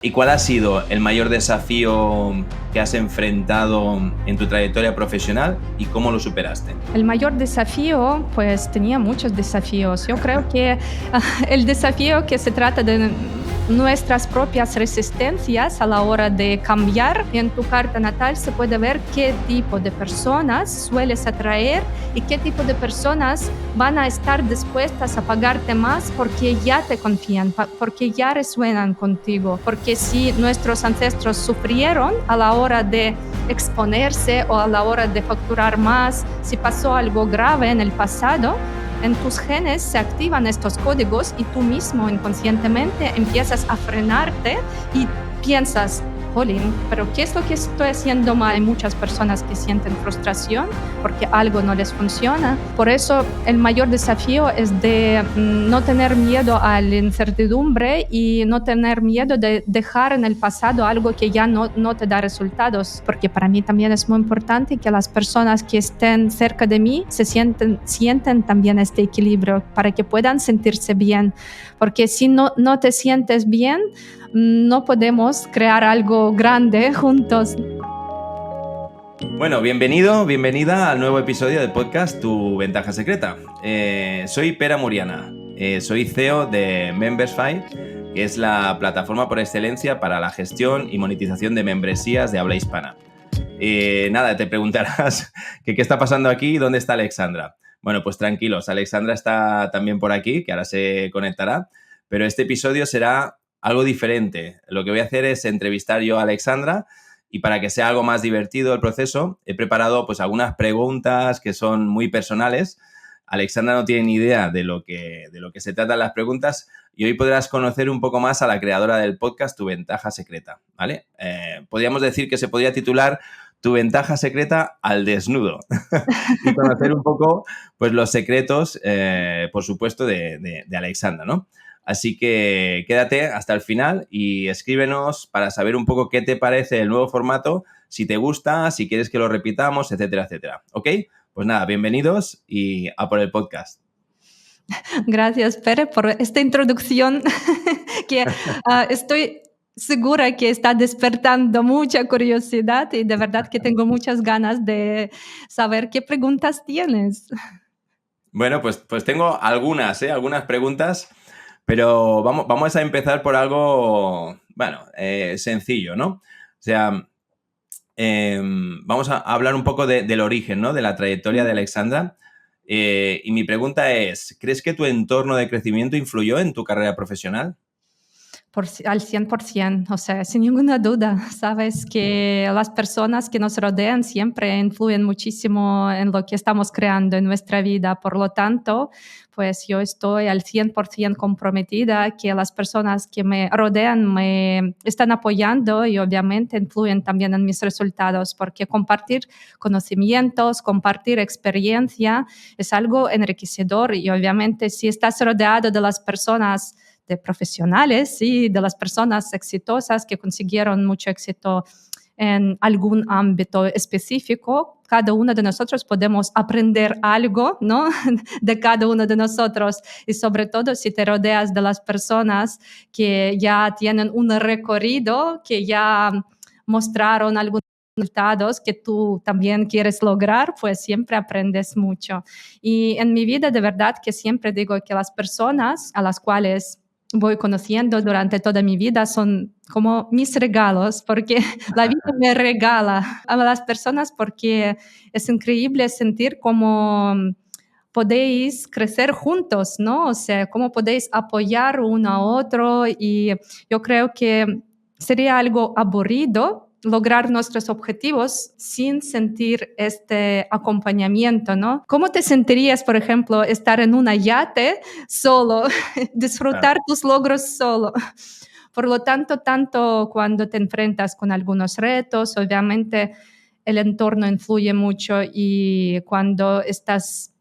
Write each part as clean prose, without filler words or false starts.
¿Y cuál ha sido el mayor desafío que has enfrentado en tu trayectoria profesional y cómo lo superaste? El mayor desafío, pues tenía muchos desafíos. Yo creo que el desafío que se trata de nuestras propias resistencias a la hora de cambiar. En tu carta natal se puede ver qué tipo de personas sueles atraer y qué tipo de personas van a estar dispuestas a pagarte más porque ya te confían, porque ya resuenan contigo. Porque si nuestros ancestros sufrieron a la hora de exponerse o a la hora de facturar más, si pasó algo grave en el pasado, en tus genes se activan estos códigos y tú mismo inconscientemente empiezas a frenarte y piensas, jolín, pero ¿qué es lo que estoy haciendo mal? Hay muchas personas que sienten frustración porque algo no les funciona. Por eso el mayor desafío es de no tener miedo a la incertidumbre y no tener miedo de dejar en el pasado algo que ya no te da resultados. Porque para mí también es muy importante que las personas que estén cerca de mí se sienten también este equilibrio para que puedan sentirse bien. Porque si no te sientes bien, no podemos crear algo grande juntos. Bueno, bienvenida al nuevo episodio del podcast Tu Ventaja Secreta. Soy Pera Muriana, soy CEO de Membersfy, que es la plataforma por excelencia para la gestión y monetización de membresías de habla hispana. Nada, te preguntarás qué está pasando aquí y dónde está Alexandra. Bueno, pues tranquilos, Alexandra está también por aquí, que ahora se conectará, pero este episodio será algo diferente. Lo que voy a hacer es entrevistar yo a Alexandra y para que sea algo más divertido el proceso, he preparado pues algunas preguntas que son muy personales. Alexandra no tiene ni idea de lo que se tratan las preguntas y hoy podrás conocer un poco más a la creadora del podcast Tu Ventaja Secreta, ¿vale? Podríamos decir que se podría titular Tu Ventaja Secreta al desnudo y conocer un poco pues los secretos, por supuesto, de Alexandra, ¿no? Así que quédate hasta el final y escríbenos para saber un poco qué te parece el nuevo formato, si te gusta, si quieres que lo repitamos, etcétera, etcétera. ¿Ok? Pues nada, bienvenidos y a por el podcast. Gracias, Pere, por esta introducción que estoy segura que está despertando mucha curiosidad y de verdad que tengo muchas ganas de saber qué preguntas tienes. Bueno, pues tengo algunas preguntas, pero vamos a empezar por algo, bueno, sencillo, ¿no? O sea, vamos a hablar un poco del origen, ¿no? De la trayectoria de Alexandra. Y mi pregunta es, ¿crees que tu entorno de crecimiento influyó en tu carrera profesional? Al 100%, o sea, sin ninguna duda. Sabes que las personas que nos rodean siempre influyen muchísimo en lo que estamos creando en nuestra vida. Por lo tanto, pues yo estoy al 100% comprometida que las personas que me rodean me están apoyando y obviamente influyen también en mis resultados, porque compartir conocimientos, compartir experiencia es algo enriquecedor y obviamente si estás rodeado de las personas de profesionales y de las personas exitosas que consiguieron mucho éxito en algún ámbito específico, cada uno de nosotros podemos aprender algo, ¿no? De cada uno de nosotros y sobre todo si te rodeas de las personas que ya tienen un recorrido, que ya mostraron algunos resultados que tú también quieres lograr, pues siempre aprendes mucho. Y en mi vida de verdad que siempre digo que las personas a las cuales voy conociendo durante toda mi vida son como mis regalos, porque la vida me regala a las personas porque es increíble sentir cómo podéis crecer juntos, ¿no? O sea, cómo podéis apoyar uno a otro y yo creo que sería algo aburrido lograr nuestros objetivos sin sentir este acompañamiento, ¿no? ¿Cómo te sentirías, por ejemplo, estar en una yate solo, disfrutar tus logros solo? Por lo tanto cuando te enfrentas con algunos retos, obviamente el entorno influye mucho y cuando estás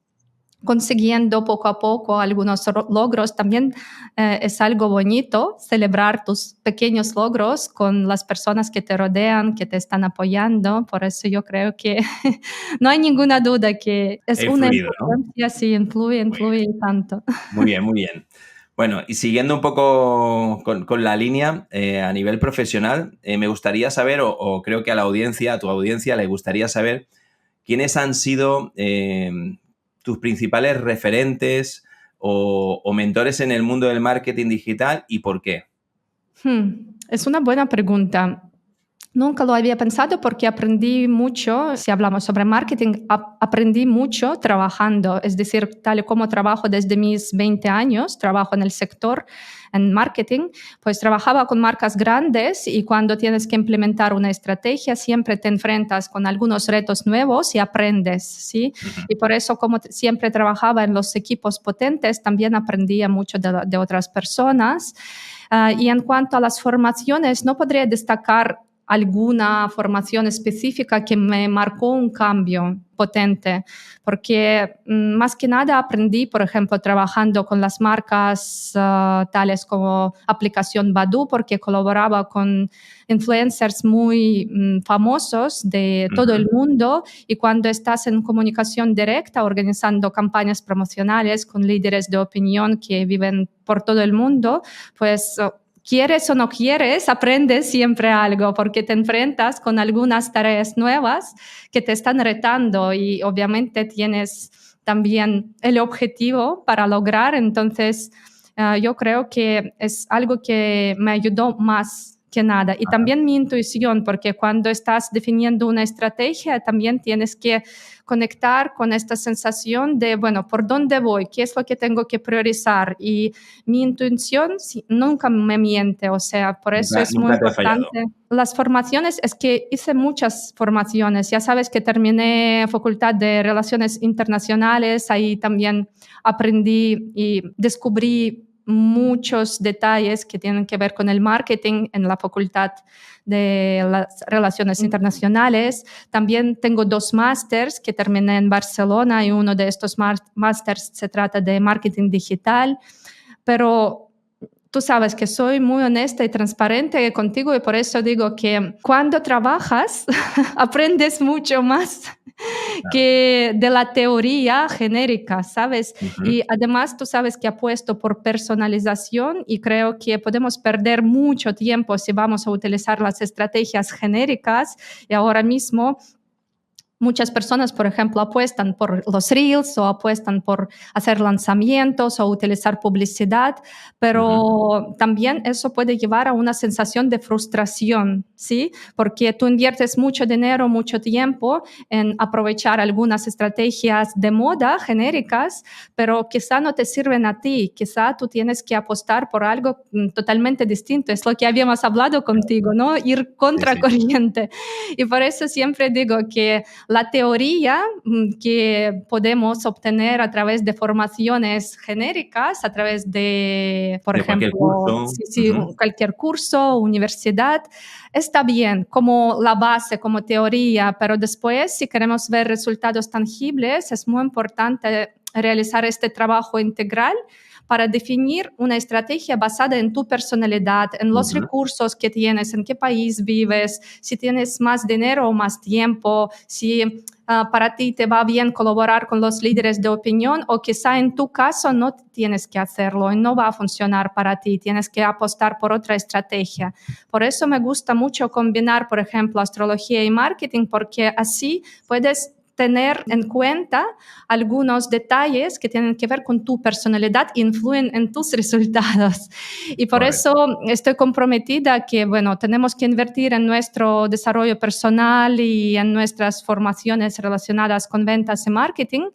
consiguiendo poco a poco algunos logros, también es algo bonito celebrar tus pequeños logros con las personas que te rodean, que te están apoyando. Por eso yo creo que no hay ninguna duda que es He una influido, ¿no? influencia, sí, influye tanto. Muy bien, muy bien. Bueno, y siguiendo un poco con la línea, a nivel profesional, me gustaría saber, o creo que a la audiencia, a tu audiencia, le gustaría saber quiénes han sido tus principales referentes o mentores en el mundo del marketing digital y por qué. Es una buena pregunta. Nunca lo había pensado porque aprendí mucho, si hablamos sobre marketing, aprendí mucho trabajando, es decir, tal y como trabajo desde mis 20 años, trabajo en el sector, en marketing, pues trabajaba con marcas grandes y cuando tienes que implementar una estrategia siempre te enfrentas con algunos retos nuevos y aprendes, ¿sí? Ujú. Y por eso como siempre trabajaba en los equipos potentes, también aprendía mucho de otras personas. Y en cuanto a las formaciones, no podría destacar alguna formación específica que me marcó un cambio potente, porque más que nada aprendí, por ejemplo, trabajando con las marcas tales como aplicación Badoo, porque colaboraba con influencers muy famosos de todo el Ujú. mundo y cuando estás en comunicación directa, organizando campañas promocionales con líderes de opinión que viven por todo el mundo, pues quieres o no quieres, aprendes siempre algo porque te enfrentas con algunas tareas nuevas que te están retando y obviamente tienes también el objetivo para lograr. Entonces, yo creo que es algo que me ayudó más que nada. Y también mi intuición, porque cuando estás definiendo una estrategia, también tienes que conectar con esta sensación de, bueno, ¿por dónde voy? ¿Qué es lo que tengo que priorizar? Y mi intuición nunca me miente, o sea, por eso es muy Nunca te ha fallado. importante. Las formaciones, es que hice muchas formaciones, ya sabes que terminé Facultad de Relaciones Internacionales, ahí también aprendí y descubrí muchos detalles que tienen que ver con el marketing en la Facultad de las Relaciones Internacionales. También tengo 2 másters que terminé en Barcelona y uno de estos másters se trata de marketing digital, pero tú sabes que soy muy honesta y transparente contigo y por eso digo que cuando trabajas aprendes mucho más Claro. que de la teoría genérica, ¿sabes? Ujú. Y además tú sabes que apuesto por personalización y creo que podemos perder mucho tiempo si vamos a utilizar las estrategias genéricas y ahora mismo muchas personas, por ejemplo, apuestan por los reels o apuestan por hacer lanzamientos o utilizar publicidad, Ujú. pero también eso puede llevar a una sensación de frustración, ¿sí? Porque tú inviertes mucho dinero, mucho tiempo en aprovechar algunas estrategias de moda genéricas, pero quizá no te sirven a ti, quizá tú tienes que apostar por algo totalmente distinto. Es lo que habíamos hablado contigo, ¿no? Ir Sí, sí. contracorriente. Y por eso siempre digo que la teoría que podemos obtener a través de formaciones genéricas, a través de, por De cualquier ejemplo, curso. sí, sí, Ujú. cualquier curso, universidad, está bien como la base, como teoría, pero después, si queremos ver resultados tangibles, es muy importante realizar este trabajo integral para definir una estrategia basada en tu personalidad, en los Ujú. recursos que tienes, en qué país vives, si tienes más dinero o más tiempo, si para ti te va bien colaborar con los líderes de opinión o quizá en tu caso no tienes que hacerlo y no va a funcionar para ti, tienes que apostar por otra estrategia. Por eso me gusta mucho combinar, por ejemplo, astrología y marketing, porque así puedes tener en cuenta algunos detalles que tienen que ver con tu personalidad e influyen en tus resultados. Y por Correcto. eso estoy comprometida que, bueno, tenemos que invertir en nuestro desarrollo personal y en nuestras formaciones relacionadas con ventas y marketing,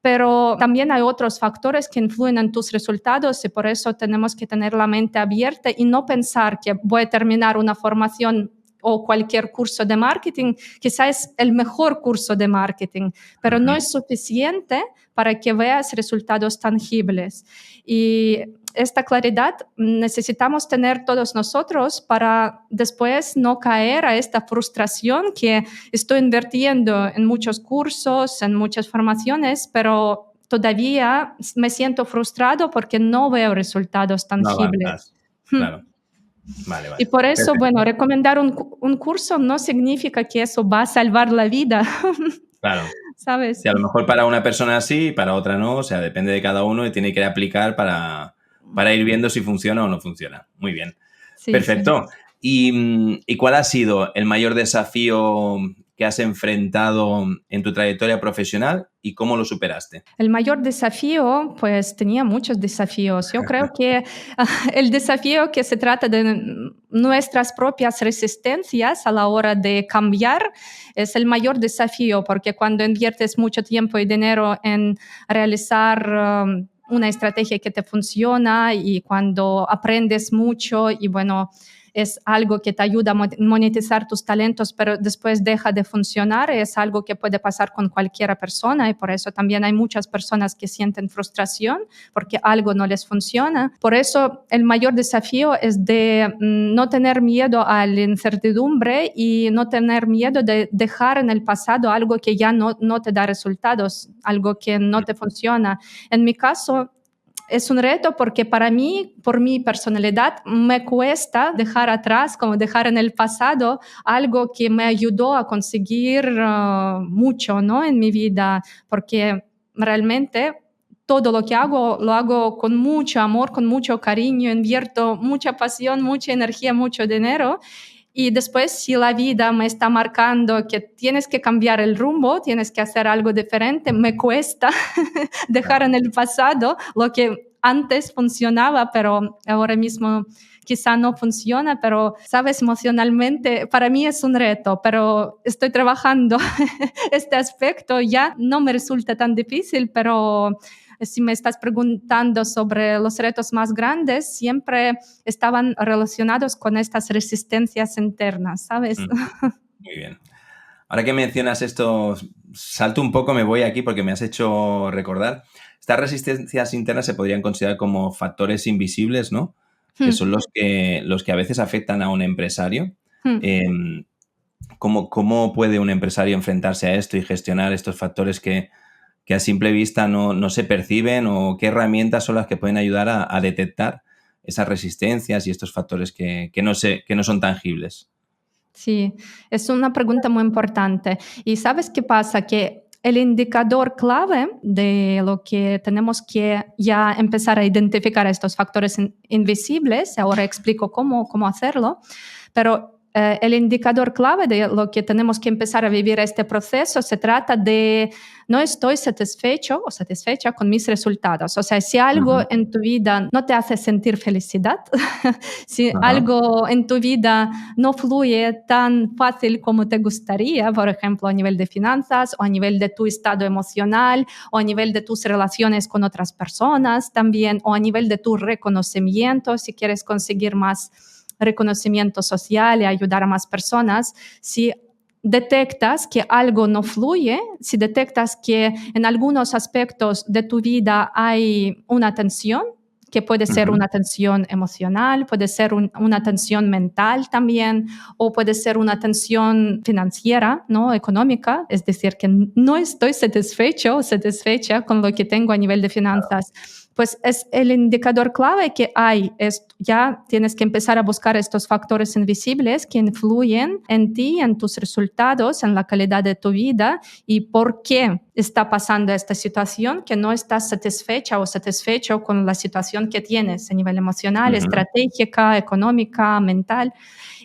pero también hay otros factores que influyen en tus resultados y por eso tenemos que tener la mente abierta y no pensar que voy a terminar una formación o cualquier curso de marketing, quizás es el mejor curso de marketing, pero no Ujú. es suficiente para que veas resultados tangibles. Y esta claridad necesitamos tener todos nosotros para después no caer a esta frustración que estoy invirtiendo en muchos cursos, en muchas formaciones, pero todavía me siento frustrado porque no veo resultados No tangibles. avanzas. Claro. Vale, Y vale. por eso, Perfecto. bueno, recomendar un curso no significa que eso va a salvar la vida, Claro. ¿sabes? Sí, a lo mejor para una persona sí, para otra no, o sea, depende de cada uno y tiene que aplicar para ir viendo si funciona o no funciona. Muy bien. Sí, sí. Perfecto. ¿Y cuál ha sido el mayor desafío que has enfrentado en tu trayectoria profesional y cómo lo superaste? El mayor desafío, pues tenía muchos desafíos. Yo creo que el desafío que se trata de nuestras propias resistencias a la hora de cambiar es el mayor desafío, porque cuando inviertes mucho tiempo y dinero en realizar una estrategia que te funciona y cuando aprendes mucho y bueno, es algo que te ayuda a monetizar tus talentos, pero después deja de funcionar, es algo que puede pasar con cualquier persona y por eso también hay muchas personas que sienten frustración porque algo no les funciona. Por eso el mayor desafío es de no tener miedo a la incertidumbre y no tener miedo de dejar en el pasado algo que ya no te da resultados, algo que no te funciona. En mi caso, es un reto porque para mí, por mi personalidad, me cuesta dejar atrás, como dejar en el pasado algo que me ayudó a conseguir mucho, ¿no? En mi vida, porque realmente todo lo que hago, lo hago con mucho amor, con mucho cariño, invierto mucha pasión, mucha energía, mucho dinero. Y después, si la vida me está marcando que tienes que cambiar el rumbo, tienes que hacer algo diferente, me cuesta dejar en el pasado lo que antes funcionaba, pero ahora mismo quizá no funciona, pero, sabes, emocionalmente para mí es un reto, pero estoy trabajando este aspecto, ya no me resulta tan difícil, pero si me estás preguntando sobre los retos más grandes, siempre estaban relacionados con estas resistencias internas, ¿sabes? Muy bien. Ahora que mencionas esto, salto un poco, me voy aquí porque me has hecho recordar. Estas resistencias internas se podrían considerar como factores invisibles, ¿no? Que son los que a veces afectan a un empresario. Em, ¿Cómo puede un empresario enfrentarse a esto y gestionar estos factores que a simple vista no se perciben, o qué herramientas son las que pueden ayudar a detectar esas resistencias y estos factores que no son tangibles? Sí, es una pregunta muy importante. ¿Y sabes qué pasa? Que el indicador clave de lo que tenemos que ya empezar a identificar estos factores invisibles, ahora explico cómo hacerlo, pero el indicador clave de lo que tenemos que empezar a vivir este proceso se trata de no estoy satisfecho o satisfecha con mis resultados. O sea, si algo Ujú. en tu vida no te hace sentir felicidad, si Ajá. algo en tu vida no fluye tan fácil como te gustaría, por ejemplo, a nivel de finanzas o a nivel de tu estado emocional o a nivel de tus relaciones con otras personas también o a nivel de tu reconocimiento, si quieres conseguir más reconocimiento social y ayudar a más personas, si detectas que algo no fluye, si detectas que en algunos aspectos de tu vida hay una tensión, que puede ser Ujú. una tensión emocional, puede ser una tensión mental también, o puede ser una tensión financiera, ¿no? Económica, es decir, que no estoy satisfecho o satisfecha con lo que tengo a nivel de finanzas. Pues es el indicador clave que hay. Ya tienes que empezar a buscar estos factores invisibles que influyen en ti, en tus resultados, en la calidad de tu vida y por qué está pasando esta situación, que no estás satisfecha o satisfecho con la situación que tienes a nivel emocional, Ujú. estratégica, económica, mental.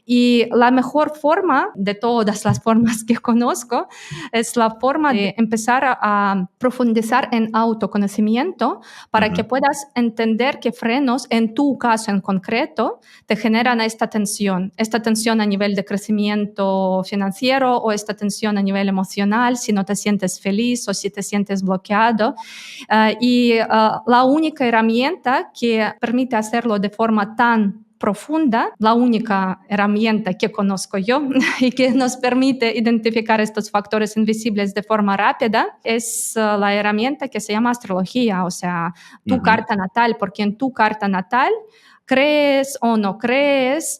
Y la mejor forma de todas las formas que conozco es la forma de empezar a profundizar en autoconocimiento para que Ujú. puedas entender qué frenos, en tu caso en concreto, te generan esta tensión a nivel de crecimiento financiero o esta tensión a nivel emocional, si no te sientes feliz o si te sientes bloqueado. La única herramienta que permite hacerlo de forma tan profunda, la única herramienta que conozco yo y que nos permite identificar estos factores invisibles de forma rápida es la herramienta que se llama astrología, o sea, tu Ujú. carta natal, porque en tu carta natal, crees o no crees,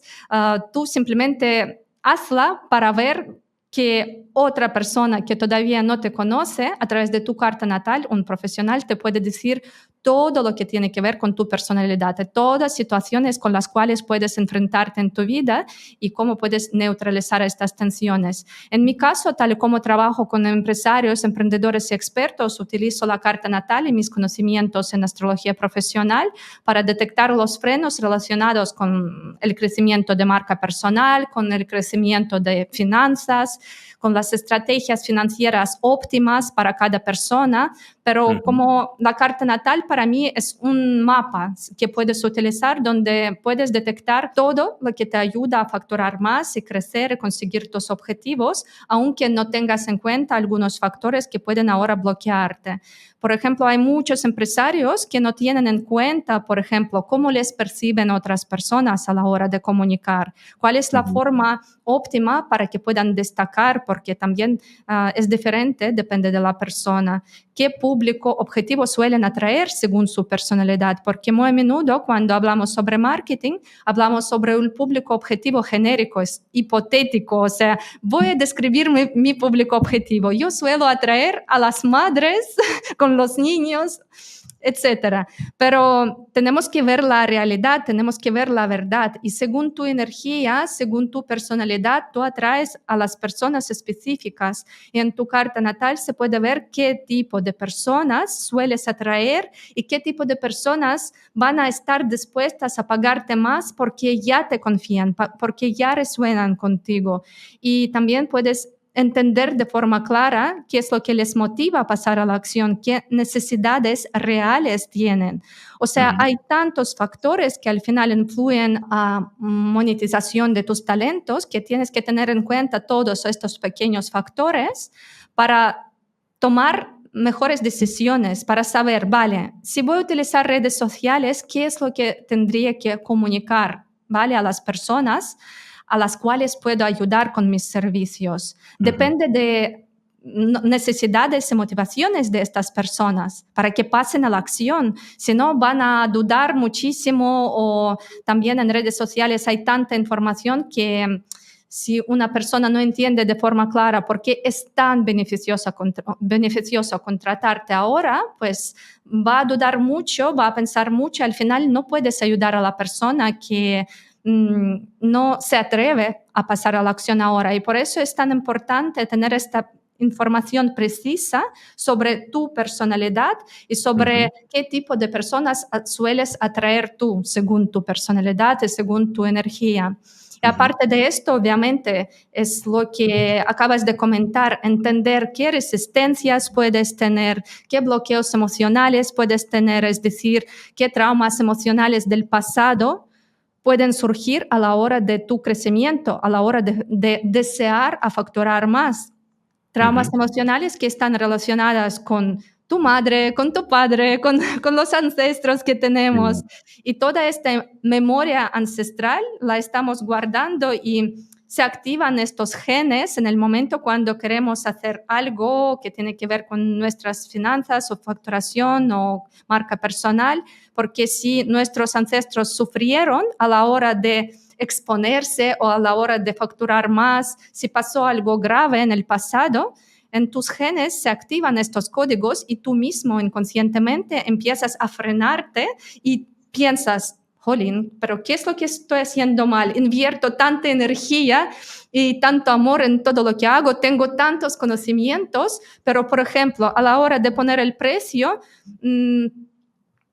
tú simplemente hazla para ver que otra persona que todavía no te conoce, a través de tu carta natal, un profesional te puede decir todo lo que tiene que ver con tu personalidad, de todas situaciones con las cuales puedes enfrentarte en tu vida y cómo puedes neutralizar estas tensiones. En mi caso, tal y como trabajo con empresarios, emprendedores y expertos, utilizo la carta natal y mis conocimientos en astrología profesional para detectar los frenos relacionados con el crecimiento de marca personal, con el crecimiento de finanzas, con las estrategias financieras óptimas para cada persona, pero como la carta natal para mí es un mapa que puedes utilizar donde puedes detectar todo lo que te ayuda a facturar más y crecer y conseguir tus objetivos, aunque no tengas en cuenta algunos factores que pueden ahora bloquearte. Por ejemplo, hay muchos empresarios que no tienen en cuenta, por ejemplo, cómo les perciben otras personas a la hora de comunicar, cuál es la forma óptima para que puedan destacar, porque también es diferente, depende de la persona, qué público objetivo suelen atraer según su personalidad, porque muy a menudo cuando hablamos sobre marketing, hablamos sobre un público objetivo genérico, es hipotético, o sea, voy a describir mi público objetivo. Yo suelo atraer a las madres con los niños, etcétera. Pero tenemos que ver la realidad, tenemos que ver la verdad. Y según tu energía, según tu personalidad, tú atraes a las personas específicas. Y en tu carta natal se puede ver qué tipo de personas sueles atraer y qué tipo de personas van a estar dispuestas a pagarte más porque ya te confían, porque ya resuenan contigo. Y también puedes entender de forma clara qué es lo que les motiva a pasar a la acción, qué necesidades reales tienen. O sea, hay tantos factores que al final influyen a monetización de tus talentos que tienes que tener en cuenta todos estos pequeños factores para tomar mejores decisiones, para saber, vale, si voy a utilizar redes sociales, ¿qué es lo que tendría que comunicar, vale, a las personas a las cuales puedo ayudar con mis servicios? Depende de necesidades y motivaciones de estas personas para que pasen a la acción. Si no, van a dudar muchísimo, o también en redes sociales hay tanta información que si una persona no entiende de forma clara por qué es tan beneficioso contratarte ahora, pues va a dudar mucho, va a pensar mucho. Al final no puedes ayudar a la persona que no se atreve a pasar a la acción ahora. Y por eso es tan importante tener esta información precisa sobre tu personalidad y sobre qué tipo de personas sueles atraer tú según tu personalidad y según tu energía. Y aparte de esto, obviamente, es lo que acabas de comentar, entender qué resistencias puedes tener, qué bloqueos emocionales puedes tener, es decir, qué traumas emocionales del pasado pueden surgir a la hora de tu crecimiento, a la hora de desear a facturar más. Traumas emocionales que están relacionadas con tu madre, con tu padre, con los ancestros que tenemos. Y toda esta memoria ancestral la estamos guardando y se activan estos genes en el momento cuando queremos hacer algo que tiene que ver con nuestras finanzas o facturación o marca personal, porque si nuestros ancestros sufrieron a la hora de exponerse o a la hora de facturar más, si pasó algo grave en el pasado, en tus genes se activan estos códigos y tú mismo inconscientemente empiezas a frenarte y piensas, jolín, pero ¿qué es lo que estoy haciendo mal? Invierto tanta energía y tanto amor en todo lo que hago, tengo tantos conocimientos, pero por ejemplo, a la hora de poner el precio,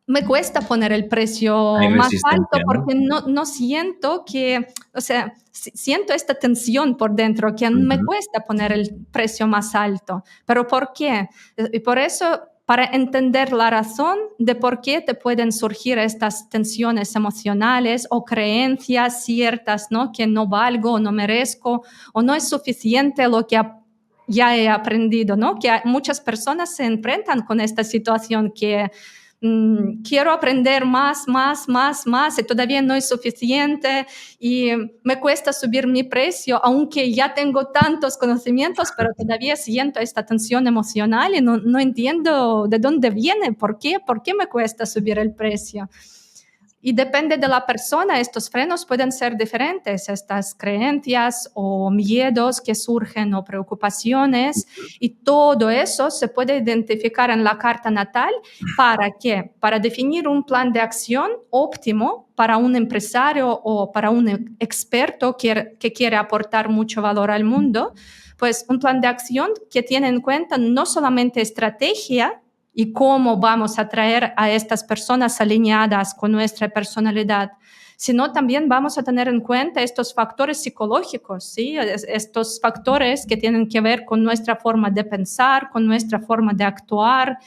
me cuesta poner el precio más alto porque no siento que, o sea, siento esta tensión por dentro que me cuesta poner el precio más alto. ¿Pero por qué? Y por eso, para entender la razón de por qué te pueden surgir estas tensiones emocionales o creencias ciertas, ¿no? Que no valgo, o no merezco, o no es suficiente lo que ya he aprendido, ¿no? Que muchas personas se enfrentan con esta situación que quiero aprender más y todavía no es suficiente y me cuesta subir mi precio, aunque ya tengo tantos conocimientos, pero todavía siento esta tensión emocional y no entiendo de dónde viene, por qué me cuesta subir el precio. Y depende de la persona, estos frenos pueden ser diferentes, estas creencias o miedos que surgen o preocupaciones, y todo eso se puede identificar en la carta natal. ¿Para qué? Para definir un plan de acción óptimo para un empresario o para un experto que quiere aportar mucho valor al mundo. Pues un plan de acción que tiene en cuenta no solamente estrategia y cómo vamos a atraer a estas personas alineadas con nuestra personalidad, sino también vamos a tener en cuenta estos factores psicológicos, ¿sí? Estos factores que tienen que ver con nuestra forma de pensar, con nuestra forma de actuar,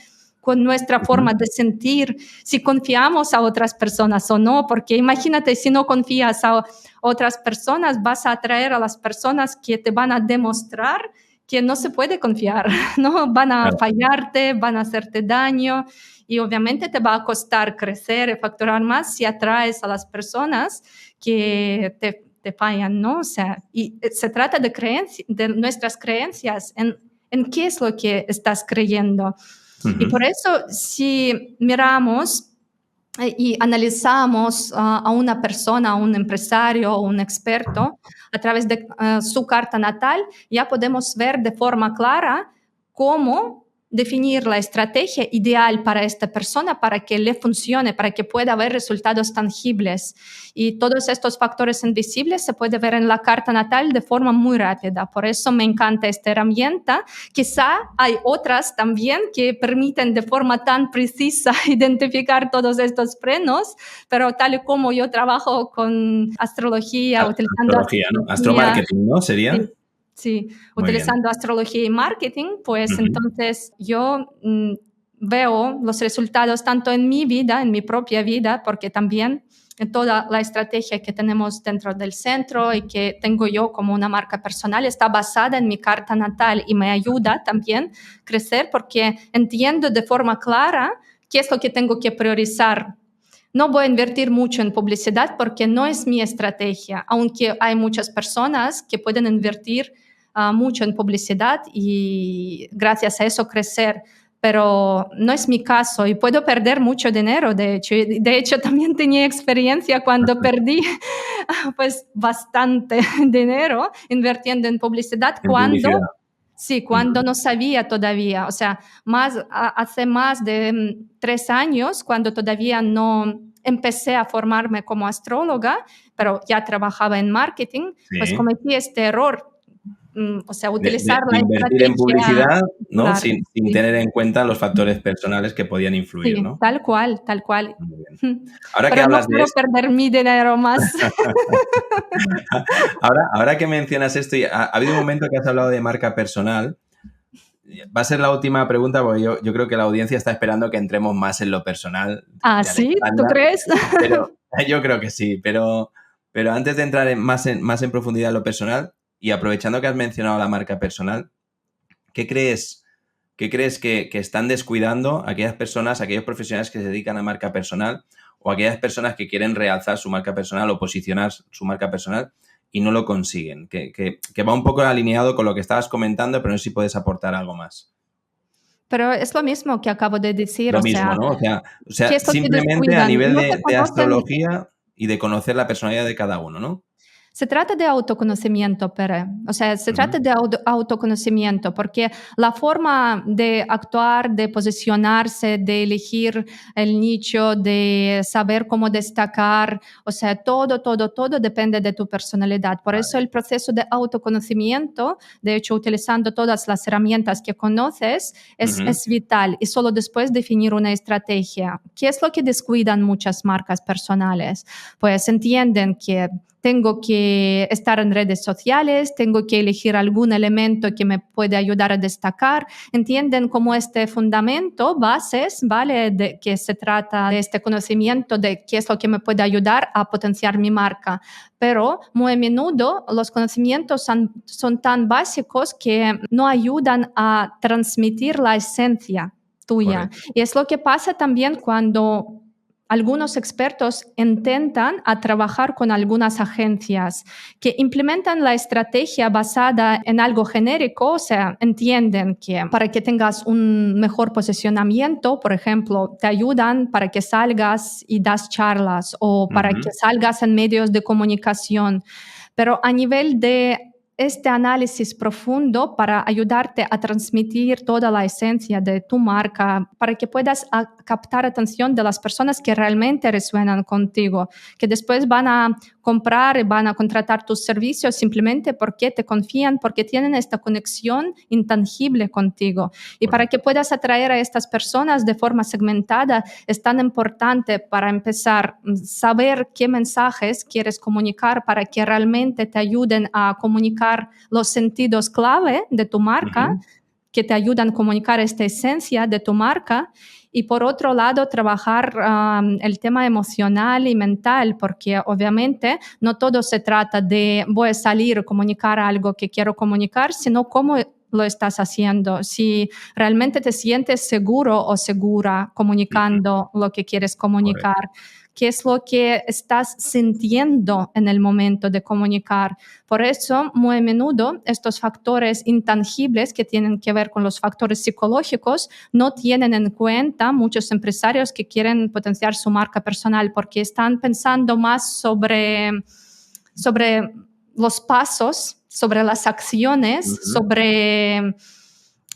con nuestra forma de sentir, si confiamos a otras personas o no, porque imagínate, si no confías a otras personas, vas a atraer a las personas que te van a demostrar que no se puede confiar, ¿no? Van a fallarte, van a hacerte daño, y obviamente te va a costar crecer y facturar más si atraes a las personas que te fallan, ¿no? O sea, y se trata de nuestras creencias, en qué es lo que estás creyendo. Y por eso, si miramos y analizamos a una persona, a un empresario o un experto a través de su carta natal, ya podemos ver de forma clara cómo definir la estrategia ideal para esta persona, para que le funcione, para que pueda haber resultados tangibles. Y todos estos factores invisibles se puede ver en la carta natal de forma muy rápida. Por eso me encanta esta herramienta. Quizá hay otras también que permiten de forma tan precisa identificar todos estos frenos, pero tal y como yo trabajo con astrología, utilizando Astrología, ¿no? astrología, Astromarketing, ¿no? ¿Sería? sí, sí, Muy bien. utilizando astrología y marketing, pues entonces yo veo los resultados tanto en mi vida, en mi propia vida, porque también en toda la estrategia que tenemos dentro del centro y que tengo yo como una marca personal está basada en mi carta natal y me ayuda también a crecer porque entiendo de forma clara qué es lo que tengo que priorizar. No voy a invertir mucho en publicidad porque no es mi estrategia, aunque hay muchas personas que pueden invertir mucho en publicidad y gracias a eso crecer, pero no es mi caso y puedo perder mucho dinero, de hecho. De hecho, también tenía experiencia cuando perdí pues bastante dinero invirtiendo en publicidad En publicidad. Sí, cuando no sabía todavía, o sea, hace más de 3 años, cuando todavía no empecé a formarme como astróloga, pero ya trabajaba en marketing, pues Sí. cometí este error, o sea, utilizar De la invertir en estrategia, publicidad, ¿no? claro, Sin sí, tener en cuenta los factores personales que podían influir, sí, ¿no? tal cual, tal cual. Muy bien. Ahora que Pero no hablas de quiero esto, perder mi dinero más. ahora que mencionas esto, y ha habido un momento que has hablado de marca personal. Va a ser la última pregunta porque yo creo que la audiencia está esperando que entremos más en lo personal Ah, de ¿sí? ¿Tú Alexandra, crees? pero yo creo que sí, pero antes de entrar más en profundidad en lo personal y aprovechando que has mencionado la marca personal, ¿qué crees que están descuidando aquellas personas, aquellos profesionales que se dedican a marca personal o aquellas personas que quieren realzar su marca personal o posicionar su marca personal y no lo consiguen? Que va un poco alineado con lo que estabas comentando, pero no sé si puedes aportar algo más. Pero es lo mismo que acabo de decir, Lo o mismo, sea, ¿no? O sea, ¿qué es lo que simplemente a descuidan? nivel No se de conocen. astrología y de conocer la personalidad de cada uno, ¿no? Se trata de autoconocimiento, Pere. O sea, se Ujú. trata de autoconocimiento, porque la forma de actuar, de posicionarse, de elegir el nicho, de saber cómo destacar, o sea, todo depende de tu personalidad. Por eso el proceso de autoconocimiento, de hecho, utilizando todas las herramientas que conoces, Ujú. es vital. Y solo después definir una estrategia. ¿Qué es lo que descuidan muchas marcas personales? Pues entienden que tengo que estar en redes sociales, tengo que elegir algún elemento que me puede ayudar a destacar. Entienden como este fundamento, bases, ¿vale? De que se trata de este conocimiento de qué es lo que me puede ayudar a potenciar mi marca. Pero muy a menudo los conocimientos son tan básicos que no ayudan a transmitir la esencia tuya. Correcto. Y es lo que pasa también cuando algunos expertos intentan a trabajar con algunas agencias que implementan la estrategia basada en algo genérico, o sea, entienden que para que tengas un mejor posicionamiento, por ejemplo, te ayudan para que salgas y das charlas o para que salgas en medios de comunicación, pero a nivel de este análisis profundo para ayudarte a transmitir toda la esencia de tu marca, para que puedas captar atención de las personas que realmente resuenan contigo, que después van a comprar y van a contratar tus servicios simplemente porque te confían, porque tienen esta conexión intangible contigo. Y para que puedas atraer a estas personas de forma segmentada, es tan importante para empezar saber qué mensajes quieres comunicar para que realmente te ayuden a comunicar los sentidos clave de tu marca, que te ayudan a comunicar esta esencia de tu marca. Y por otro lado, trabajar el tema emocional y mental, porque obviamente no todo se trata de voy a salir a comunicar algo que quiero comunicar, sino cómo lo estás haciendo, si realmente te sientes seguro o segura comunicando lo que quieres comunicar. Correcto. ¿Qué es lo que estás sintiendo en el momento de comunicar? Por eso, muy a menudo, estos factores intangibles que tienen que ver con los factores psicológicos no tienen en cuenta muchos empresarios que quieren potenciar su marca personal porque están pensando más sobre los pasos, sobre las acciones, sobre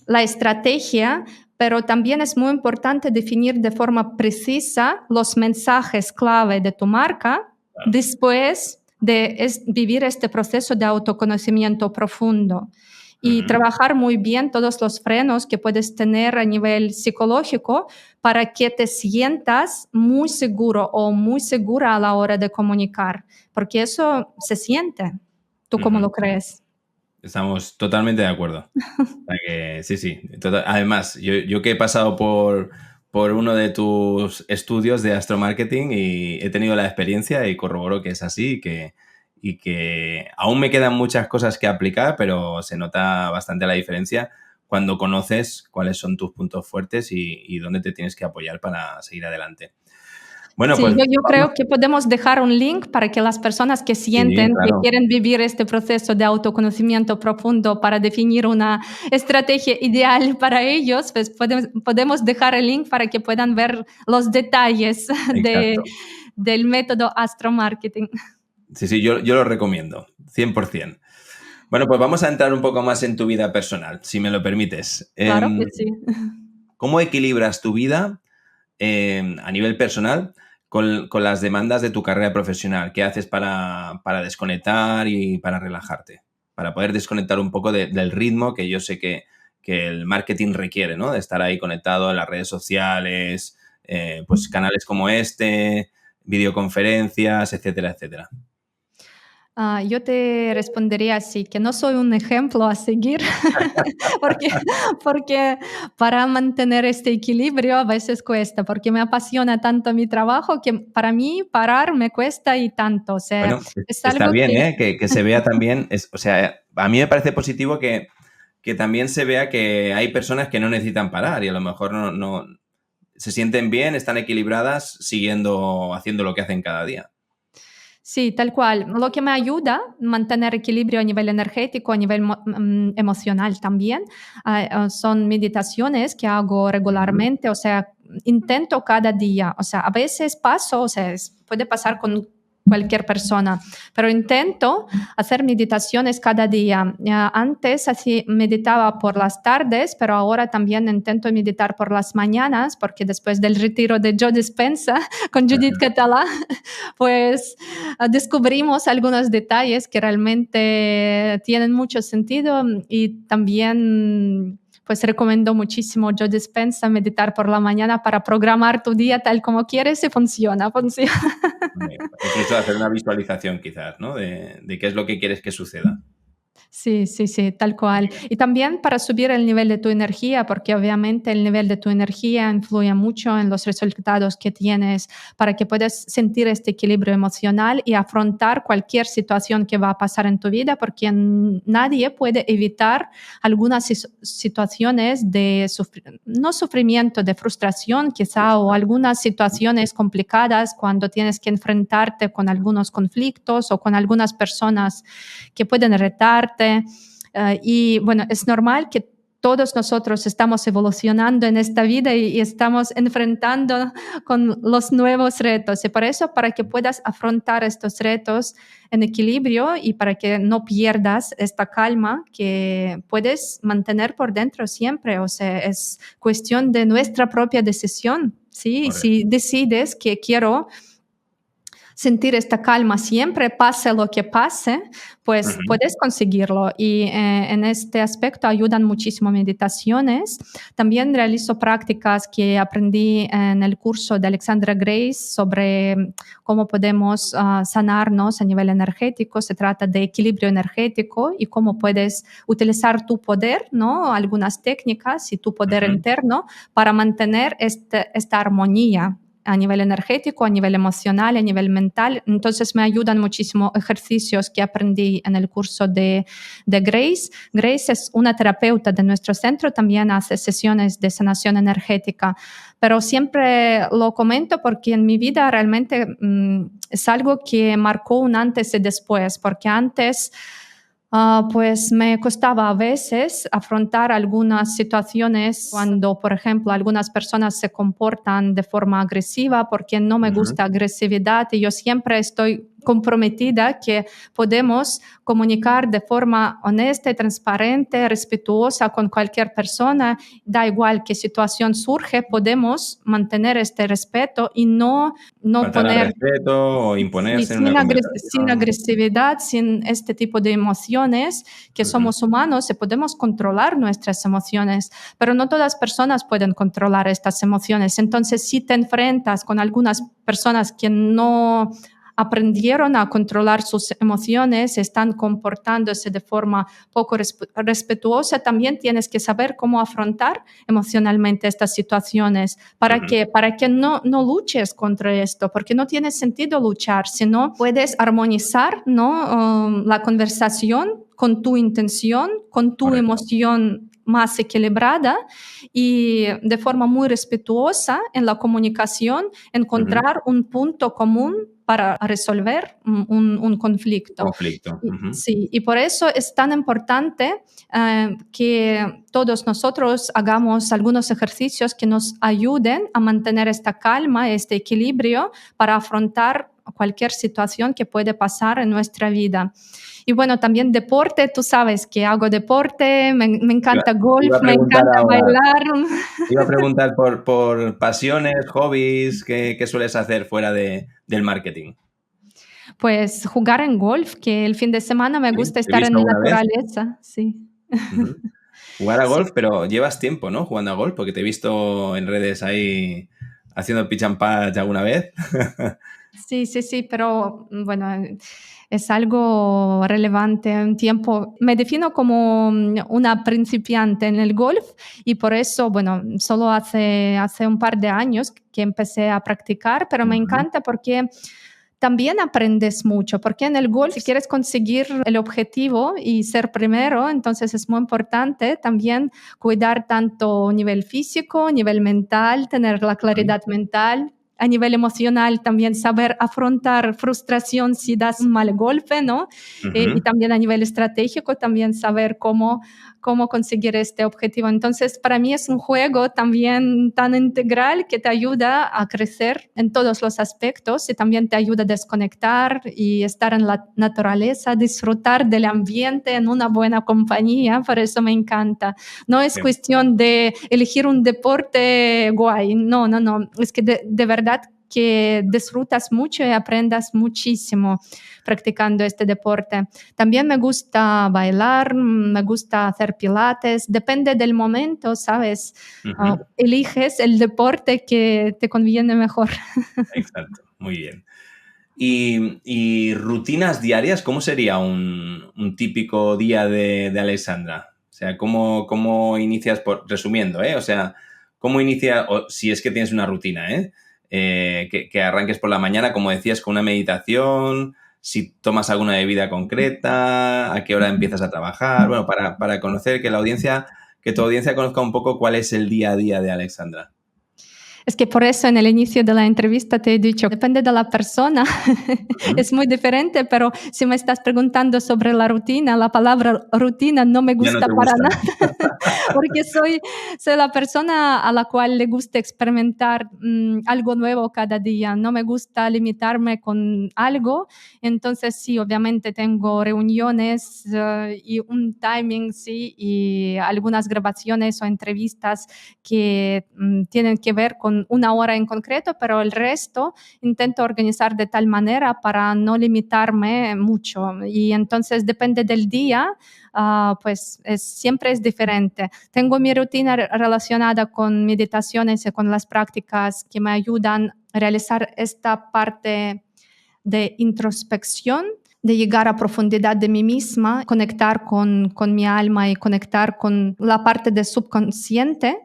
la estrategia, pero también es muy importante definir de forma precisa los mensajes clave de tu marca después de vivir este proceso de autoconocimiento profundo y trabajar muy bien todos los frenos que puedes tener a nivel psicológico para que te sientas muy seguro o muy segura a la hora de comunicar, porque eso se siente. ¿Tú cómo lo crees? Estamos totalmente de acuerdo. O sea que, sí. Además, yo que he pasado por uno de tus estudios de astromarketing y he tenido la experiencia y corroboro que es así y que aún me quedan muchas cosas que aplicar, pero se nota bastante la diferencia cuando conoces cuáles son tus puntos fuertes y dónde te tienes que apoyar para seguir adelante. Bueno, sí, pues yo creo que podemos dejar un link para que las personas que sienten que quieren vivir este proceso de autoconocimiento profundo para definir una estrategia ideal para ellos, pues podemos dejar el link para que puedan ver los detalles del método astromarketing. Sí, yo lo recomiendo, 100%. Bueno, pues vamos a entrar un poco más en tu vida personal, si me lo permites. Claro que sí. ¿Cómo equilibras tu vida a nivel personal con las demandas de tu carrera profesional? ¿Qué haces para desconectar y para relajarte? Para poder desconectar un poco del ritmo que yo sé que el marketing requiere, ¿no? De estar ahí conectado en las redes sociales, pues canales como este, videoconferencias, etcétera, etcétera. Yo te respondería así, que no soy un ejemplo a seguir, porque para mantener este equilibrio a veces cuesta, porque me apasiona tanto mi trabajo que para mí parar me cuesta y tanto. O sea, Bueno, es está algo bien, que se vea también, o sea, a mí me parece positivo que también se vea que hay personas que no necesitan parar y a lo mejor no se sienten bien, están equilibradas haciendo lo que hacen cada día. Sí, tal cual. Lo que me ayuda a mantener equilibrio a nivel energético, a nivel emocional también, son meditaciones que hago regularmente, o sea, intento cada día, o sea, a veces paso, o sea, puede pasar con cualquier persona, pero intento hacer meditaciones cada día. Antes así meditaba por las tardes, pero ahora también intento meditar por las mañanas, porque después del retiro de Joe Dispenza con Judith Catalá, pues descubrimos algunos detalles que realmente tienen mucho sentido y también pues recomiendo muchísimo Joe Dispenza meditar por la mañana para programar tu día tal como quieres y funciona. Incluso hacer una visualización quizás, ¿no? De qué es lo que quieres que suceda. Sí, sí, sí, tal cual. Y también para subir el nivel de tu energía, porque obviamente el nivel de tu energía influye mucho en los resultados que tienes, para que puedas sentir este equilibrio emocional y afrontar cualquier situación que va a pasar en tu vida, porque nadie puede evitar algunas situaciones de no sufrimiento, de frustración quizá, o algunas situaciones complicadas cuando tienes que enfrentarte con algunos conflictos o con algunas personas que pueden retarte. Y bueno, es normal que todos nosotros estamos evolucionando en esta vida y estamos enfrentando con los nuevos retos. Y por eso, para que puedas afrontar estos retos en equilibrio y para que no pierdas esta calma que puedes mantener por dentro siempre. O sea, es cuestión de nuestra propia decisión. ¿Sí? Correcto. Si decides que quiero sentir esta calma siempre, pase lo que pase, pues Ujú. puedes conseguirlo. Y en este aspecto ayudan muchísimo meditaciones. También realizo prácticas que aprendí en el curso de Alexandra Grace sobre cómo podemos sanarnos a nivel energético. Se trata de equilibrio energético y cómo puedes utilizar tu poder, ¿no? Algunas técnicas y tu poder Ujú. interno para mantener esta armonía a nivel energético, a nivel emocional, a nivel mental. Entonces me ayudan muchísimo ejercicios que aprendí en el curso de Grace. Grace es una terapeuta de nuestro centro, también hace sesiones de sanación energética, pero siempre lo comento porque en mi vida realmente es algo que marcó un antes y después, porque antes pues me costaba a veces afrontar algunas situaciones cuando, por ejemplo, algunas personas se comportan de forma agresiva, porque no me Ujú. gusta agresividad y yo siempre estoy comprometida que podemos comunicar de forma honesta y transparente, respetuosa con cualquier persona. Da igual qué situación surge, podemos mantener este respeto y no Faltar al poner respeto o sí, imponerse en una sin conversación. agresividad, sin este tipo de emociones, que Ujú. somos humanos y podemos controlar nuestras emociones, pero no todas las personas pueden controlar estas emociones. Entonces, si te enfrentas con algunas personas que no aprendieron a controlar sus emociones, están comportándose de forma poco respetuosa, también tienes que saber cómo afrontar emocionalmente estas situaciones Ujú. para que no luches contra esto, porque no tiene sentido luchar, sino puedes armonizar, ¿no? La conversación con tu intención, con tu Correcto. emoción más equilibrada y de forma muy respetuosa en la comunicación, Ujú. encontrar un punto común para resolver un conflicto. Conflicto. Ujú. Sí, y por eso es tan importante que todos nosotros hagamos algunos ejercicios que nos ayuden a mantener esta calma, este equilibrio para afrontar cualquier situación que puede pasar en nuestra vida. Y bueno, también deporte, tú sabes que hago deporte, me Iba, encanta iba golf, a me preguntar encanta ahora, bailar. te iba a preguntar por pasiones, hobbies, ¿qué sueles hacer fuera del marketing? Pues jugar en golf, que el fin de semana me Sí, gusta te he estar en visto alguna vez. naturaleza, sí. Ujú. Jugar a Sí. golf, pero llevas tiempo, ¿no? Jugando a golf, porque te he visto en redes ahí haciendo pitch and patch alguna vez. Sí, sí, sí, pero bueno, es algo relevante. Un tiempo, me defino como una principiante en el golf y por eso, bueno, solo hace un par de años que empecé a practicar, pero me Ujú. encanta porque también aprendes mucho, porque en el golf, si quieres conseguir el objetivo y ser primero, entonces es muy importante también cuidar tanto nivel físico, nivel mental, tener la Ujú. claridad mental. A nivel emocional, también saber afrontar frustración si das un mal golpe, ¿no? Y Ujú. también a nivel estratégico, también saber cómo conseguir este objetivo. Entonces, para mí es un juego también tan integral que te ayuda a crecer en todos los aspectos y también te ayuda a desconectar y estar en la naturaleza, disfrutar del ambiente en una buena compañía. Por eso me encanta. No es Qué cuestión de elegir un deporte guay. No, no, no. Es que de verdad que disfrutas mucho y aprendas muchísimo practicando este deporte. También me gusta bailar, me gusta hacer pilates, depende del momento, ¿sabes? Ujú. Eliges el deporte que te conviene mejor. Exacto, muy bien. Y rutinas diarias, ¿cómo sería un típico día de Alexandra? O sea, ¿cómo inicias, resumiendo, ¿eh? O sea, ¿cómo inicia, o si es que tienes una rutina, ¿eh? Que arranques por la mañana, como decías, con una meditación, si tomas alguna bebida concreta, a qué hora empiezas a trabajar, bueno, para conocer que tu audiencia conozca un poco cuál es el día a día de Alexandra. Es que por eso en el inicio de la entrevista te he dicho, depende de la persona, es muy diferente, pero si me estás preguntando sobre la rutina, la palabra rutina no me Ya no gusta te para gusta. nada, porque soy la persona a la cual le gusta experimentar algo nuevo cada día, no me gusta limitarme con algo, entonces sí, obviamente tengo reuniones y un timing, sí, y algunas grabaciones o entrevistas que tienen que ver con una hora en concreto, pero el resto intento organizar de tal manera para no limitarme mucho. Y entonces depende del día, pues siempre es diferente. Tengo mi rutina relacionada con meditaciones y con las prácticas que me ayudan a realizar esta parte de introspección, de llegar a profundidad de mí misma, conectar con mi alma y conectar con la parte del subconsciente.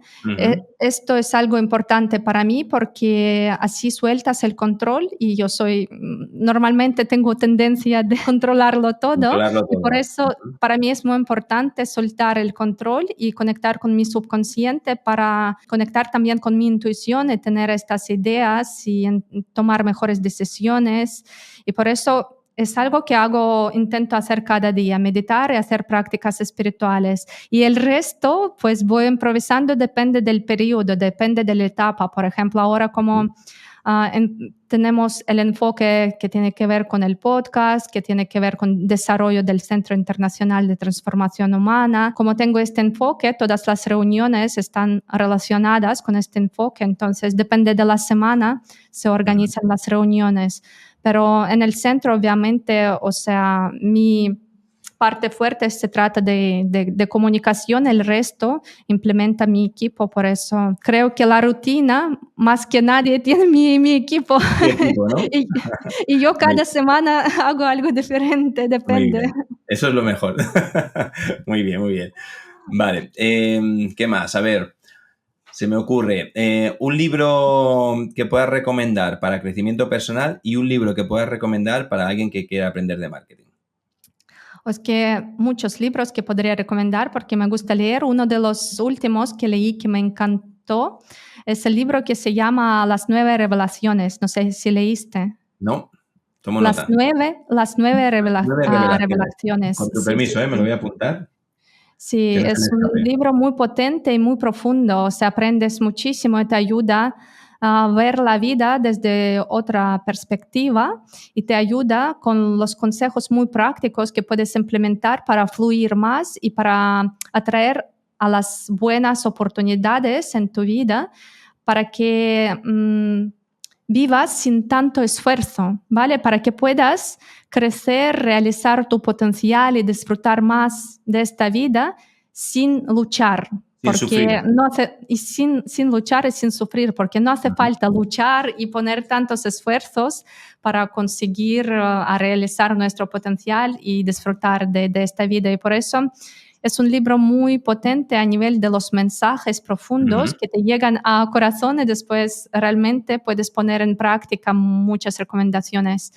Esto es algo importante para mí porque así sueltas el control y yo normalmente tengo tendencia de controlarlo todo Controlarlo y por todo. eso para mí es muy importante soltar el control y conectar con mi subconsciente para conectar también con mi intuición y tener estas ideas y tomar mejores decisiones. Y por eso es algo que intento hacer cada día, meditar y hacer prácticas espirituales. Y el resto, pues voy improvisando, depende del periodo, depende de la etapa. Por ejemplo, ahora como tenemos el enfoque que tiene que ver con el podcast, que tiene que ver con desarrollo del Centro Internacional de Transformación Humana. Como tengo este enfoque, todas las reuniones están relacionadas con este enfoque, entonces depende de la semana, se organizan las reuniones. Pero en el centro, obviamente, o sea, mi parte fuerte se trata de comunicación, el resto implementa mi equipo, por eso creo que la rutina, más que nadie, tiene mi equipo. Mi equipo, ¿no? y yo Muy, cada semana hago algo diferente, muy depende. bien. Eso es lo mejor. Muy bien, muy bien. Vale, ¿qué más? A ver, se me ocurre un libro que puedas recomendar para crecimiento personal y un libro que puedas recomendar para alguien que quiera aprender de marketing. Es que muchos libros que podría recomendar porque me gusta leer. Uno de los últimos que leí que me encantó es el libro que se llama Las 9 revelaciones. No sé si leíste. ¿No? Tomo Las nota. 9 9 revelaciones. revelaciones. Con tu Sí, sí, permiso, me lo sí. voy a apuntar. Sí, Que no se me es un escape. libro muy potente y muy profundo. O sea, aprendes muchísimo y te ayuda a ver la vida desde otra perspectiva y te ayuda con los consejos muy prácticos que puedes implementar para fluir más y para atraer a las buenas oportunidades en tu vida para que vivas sin tanto esfuerzo, ¿vale? Para que puedas crecer, realizar tu potencial y disfrutar más de esta vida sin luchar. Sin sufrir. Porque no hace, y sin luchar y sin sufrir, porque no hace falta luchar y poner tantos esfuerzos para conseguir a realizar nuestro potencial y disfrutar de esta vida. Y por eso es un libro muy potente a nivel de los mensajes profundos que te llegan a corazón y después realmente puedes poner en práctica muchas recomendaciones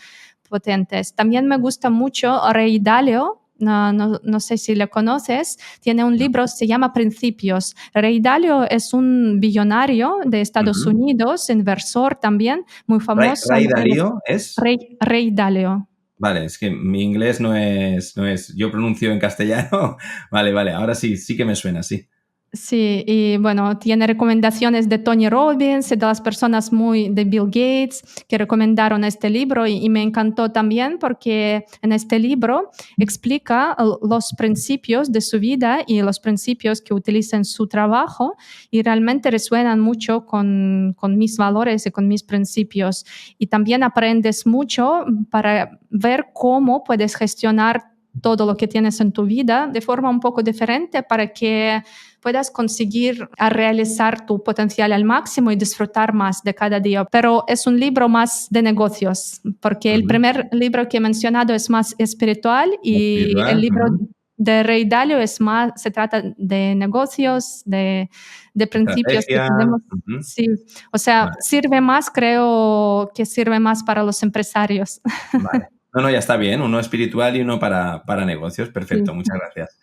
potentes. También me gusta mucho Ray Dalio. No sé si le conoces, tiene un libro, se llama Principios. Ray Dalio es un billonario de Estados Unidos, inversor también, muy famoso. Ray Dalio es. Ray Dalio. Vale, es que mi inglés no es. Yo pronuncio en castellano. Vale, ahora sí que me suena, sí. Sí, y bueno, tiene recomendaciones de Tony Robbins y de las personas de Bill Gates que recomendaron este libro y me encantó también porque en este libro explica los principios de su vida y los principios que utiliza en su trabajo y realmente resuenan mucho con mis valores y con mis principios. Y también aprendes mucho para ver cómo puedes gestionar todo lo que tienes en tu vida de forma un poco diferente para que puedas conseguir a realizar tu potencial al máximo y disfrutar más de cada día. Pero es un libro más de negocios, porque el primer libro que he mencionado es más espiritual y el libro de Ray Dalio es más, se trata de negocios, de principios que Estrategia. tenemos. Sí, o sea, Vale. sirve más, creo que sirve más para los empresarios. Vale. No, ya está bien. Uno espiritual y uno para negocios. Perfecto, Sí. muchas gracias.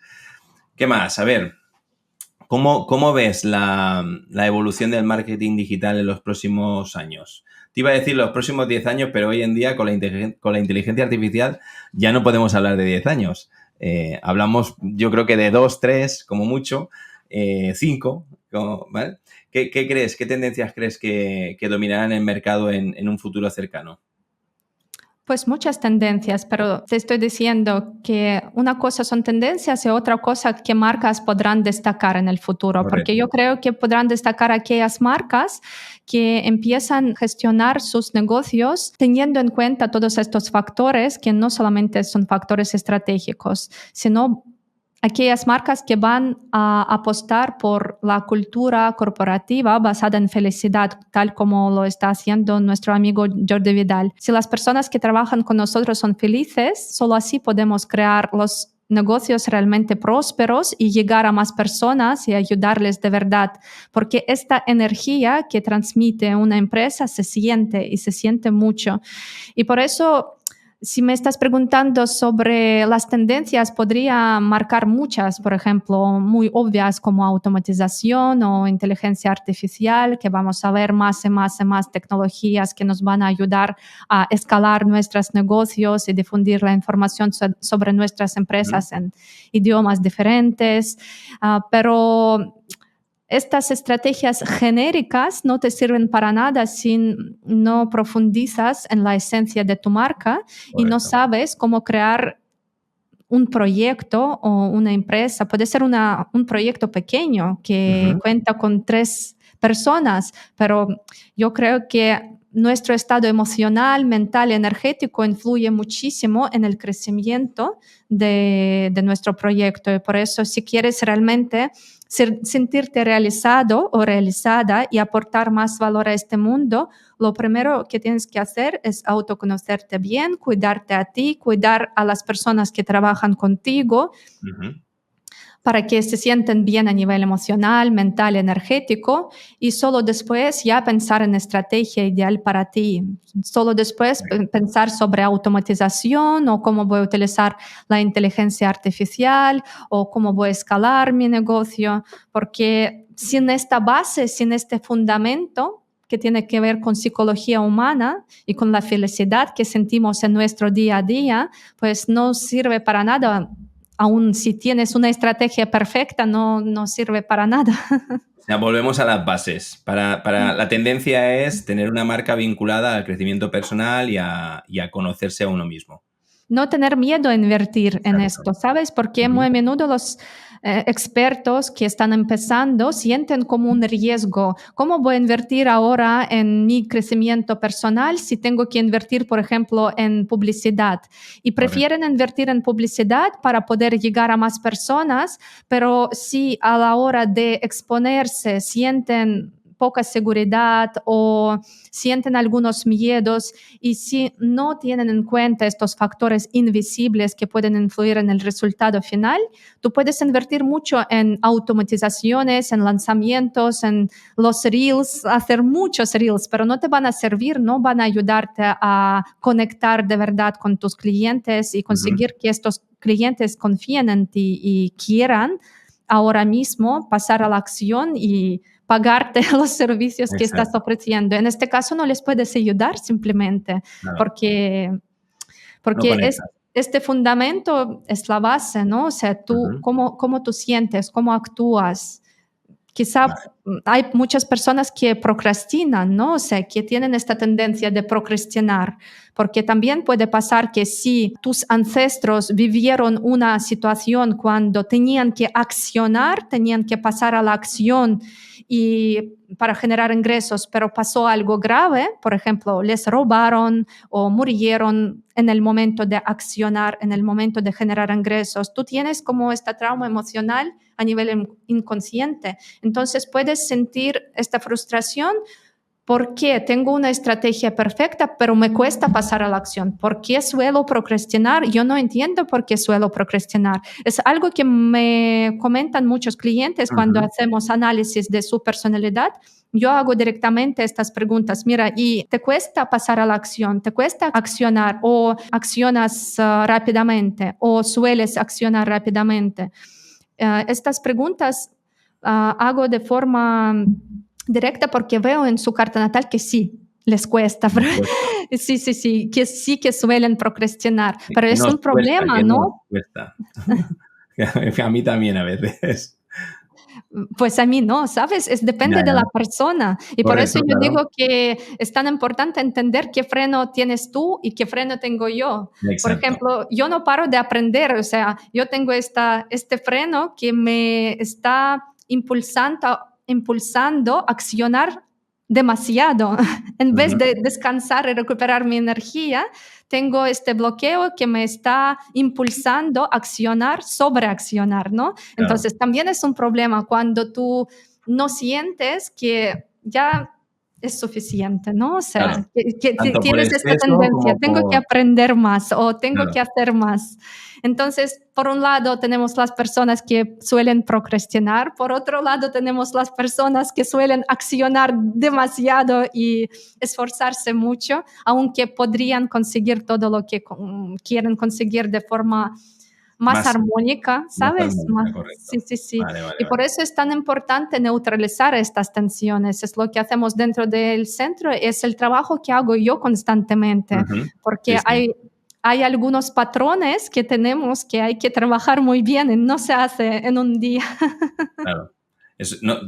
¿Qué más? A ver, ¿cómo ves la evolución del marketing digital en los próximos años? Te iba a decir los próximos 10 años, pero hoy en día con la inteligencia artificial ya no podemos hablar de 10 años. Hablamos, yo creo que de 2, 3, como mucho, 5, ¿vale? ¿Qué crees? ¿Qué tendencias crees que dominarán el mercado en un futuro cercano? Pues muchas tendencias, pero te estoy diciendo que una cosa son tendencias y otra cosa que marcas podrán destacar en el futuro, porque yo creo que podrán destacar aquellas marcas que empiezan a gestionar sus negocios teniendo en cuenta todos estos factores que no solamente son factores estratégicos, sino aquellas marcas que van a apostar por la cultura corporativa basada en felicidad, tal como lo está haciendo nuestro amigo Jordi Vidal. Si las personas que trabajan con nosotros son felices, solo así podemos crear los negocios realmente prósperos y llegar a más personas y ayudarles de verdad, porque esta energía que transmite una empresa se siente y se siente mucho. Y por eso, si me estás preguntando sobre las tendencias, podría marcar muchas, por ejemplo, muy obvias como automatización o inteligencia artificial, que vamos a ver más y más y más tecnologías que nos van a ayudar a escalar nuestros negocios y difundir la información sobre nuestras empresas en idiomas diferentes. Pero estas estrategias genéricas no te sirven para nada si no profundizas en la esencia de tu marca y no sabes cómo crear un proyecto o una empresa. Puede ser un proyecto pequeño que cuenta con 3 personas, pero yo creo que nuestro estado emocional, mental y energético influye muchísimo en el crecimiento de nuestro proyecto. Y por eso, si quieres realmente sentirte realizado o realizada y aportar más valor a este mundo, lo primero que tienes que hacer es autoconocerte bien, cuidarte a ti, cuidar a las personas que trabajan contigo, para que se sienten bien a nivel emocional, mental, energético, y solo después ya pensar en estrategia ideal para ti. Solo después pensar sobre automatización o cómo voy a utilizar la inteligencia artificial o cómo voy a escalar mi negocio, porque sin esta base, sin este fundamento que tiene que ver con psicología humana y con la felicidad que sentimos en nuestro día a día, pues no sirve para nada. Aún si tienes una estrategia perfecta, no sirve para nada. O sea, volvemos a las bases. La tendencia es tener una marca vinculada al crecimiento personal y a conocerse a uno mismo. No tener miedo a invertir en esto, ¿sabes? Porque muy a menudo los expertos que están empezando sienten como un riesgo. ¿Cómo voy a invertir ahora en mi crecimiento personal si tengo que invertir, por ejemplo, en publicidad? Y prefieren invertir en publicidad para poder llegar a más personas, pero si a la hora de exponerse sienten poca seguridad o sienten algunos miedos y si no tienen en cuenta estos factores invisibles que pueden influir en el resultado final, tú puedes invertir mucho en automatizaciones, en lanzamientos, en los reels, hacer muchos reels, pero no te van a servir, no van a ayudarte a conectar de verdad con tus clientes y conseguir que estos clientes confíen en ti y quieran ahora mismo pasar a la acción y pagarte los servicios que estás ofreciendo. En este caso no les puedes ayudar simplemente porque este fundamento es la base, ¿no? O sea, tú, cómo tú sientes, cómo actúas. Quizá hay muchas personas que procrastinan, ¿no? O sea, que tienen esta tendencia de procrastinar, porque también puede pasar que si tus ancestros vivieron una situación cuando tenían que accionar, tenían que pasar a la acción y para generar ingresos, pero pasó algo grave, por ejemplo, les robaron o murieron en el momento de accionar, en el momento de generar ingresos. Tú tienes como esta trauma emocional a nivel inconsciente. Entonces puedes sentir esta frustración. ¿Por qué tengo una estrategia perfecta, pero me cuesta pasar a la acción? ¿Por qué suelo procrastinar? Yo no entiendo por qué suelo procrastinar. Es algo que me comentan muchos clientes cuando hacemos análisis de su personalidad. Yo hago directamente estas preguntas. Mira, ¿y te cuesta pasar a la acción? ¿Te cuesta accionar? ¿O accionas rápidamente? ¿O sueles accionar rápidamente? Estas preguntas hago de forma directa porque veo en su carta natal que sí, les cuesta. Sí, que suelen procrastinar, pero es un problema, ¿no? Cuesta. A mí también a veces. Pues a mí no, ¿sabes? Depende de la persona. Y por eso yo digo que es tan importante entender qué freno tienes tú y qué freno tengo yo. Exacto. Por ejemplo, yo no paro de aprender, o sea, yo tengo este freno que me está impulsando a accionar demasiado. En vez de descansar y recuperar mi energía, tengo este bloqueo que me está impulsando a accionar, sobreaccionar, ¿no? Claro. Entonces también es un problema cuando tú no sientes que ya es suficiente, ¿no? O sea, Claro. que tienes esta tendencia, tengo que aprender más o tengo que hacer más. Entonces, por un lado tenemos las personas que suelen procrastinar, por otro lado tenemos las personas que suelen accionar demasiado y esforzarse mucho, aunque podrían conseguir todo lo que quieren conseguir de forma más armónica, ¿sabes? Sí. Vale. Y por eso es tan importante neutralizar estas tensiones. Es lo que hacemos dentro del centro, es el trabajo que hago yo constantemente, porque hay algunos patrones que tenemos que hay que trabajar muy bien y no se hace en un día. Claro.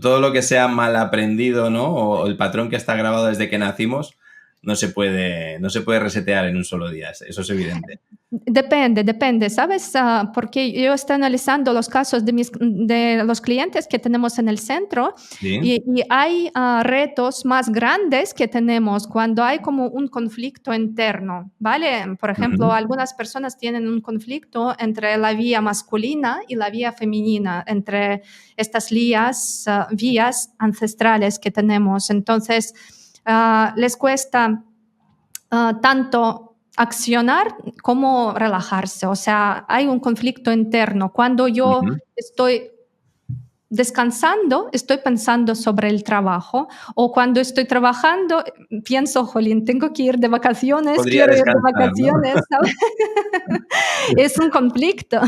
Todo lo que sea mal aprendido, ¿no? O el patrón que está grabado desde que nacimos, no se puede resetear en un solo día. Eso es evidente. Depende, ¿sabes? Porque yo estoy analizando los casos de los clientes que tenemos en el centro y hay retos más grandes que tenemos cuando hay como un conflicto interno, ¿vale? Por ejemplo, algunas personas tienen un conflicto entre la vía masculina y la vía femenina, entre estas vías ancestrales que tenemos. Entonces, les cuesta tanto accionar como relajarse. O sea, hay un conflicto interno. Cuando yo estoy descansando, estoy pensando sobre el trabajo, o cuando estoy trabajando, pienso, jolín, tengo que ir de vacaciones, quiero ir de vacaciones, ¿no? ¿Sabes? Es un conflicto.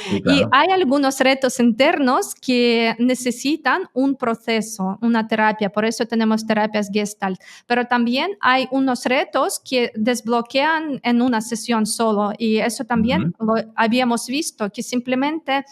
Sí, claro. Y hay algunos retos internos que necesitan un proceso, una terapia, por eso tenemos terapias Gestalt, pero también hay unos retos que desbloquean en una sesión solo, y eso también lo habíamos visto, que simplemente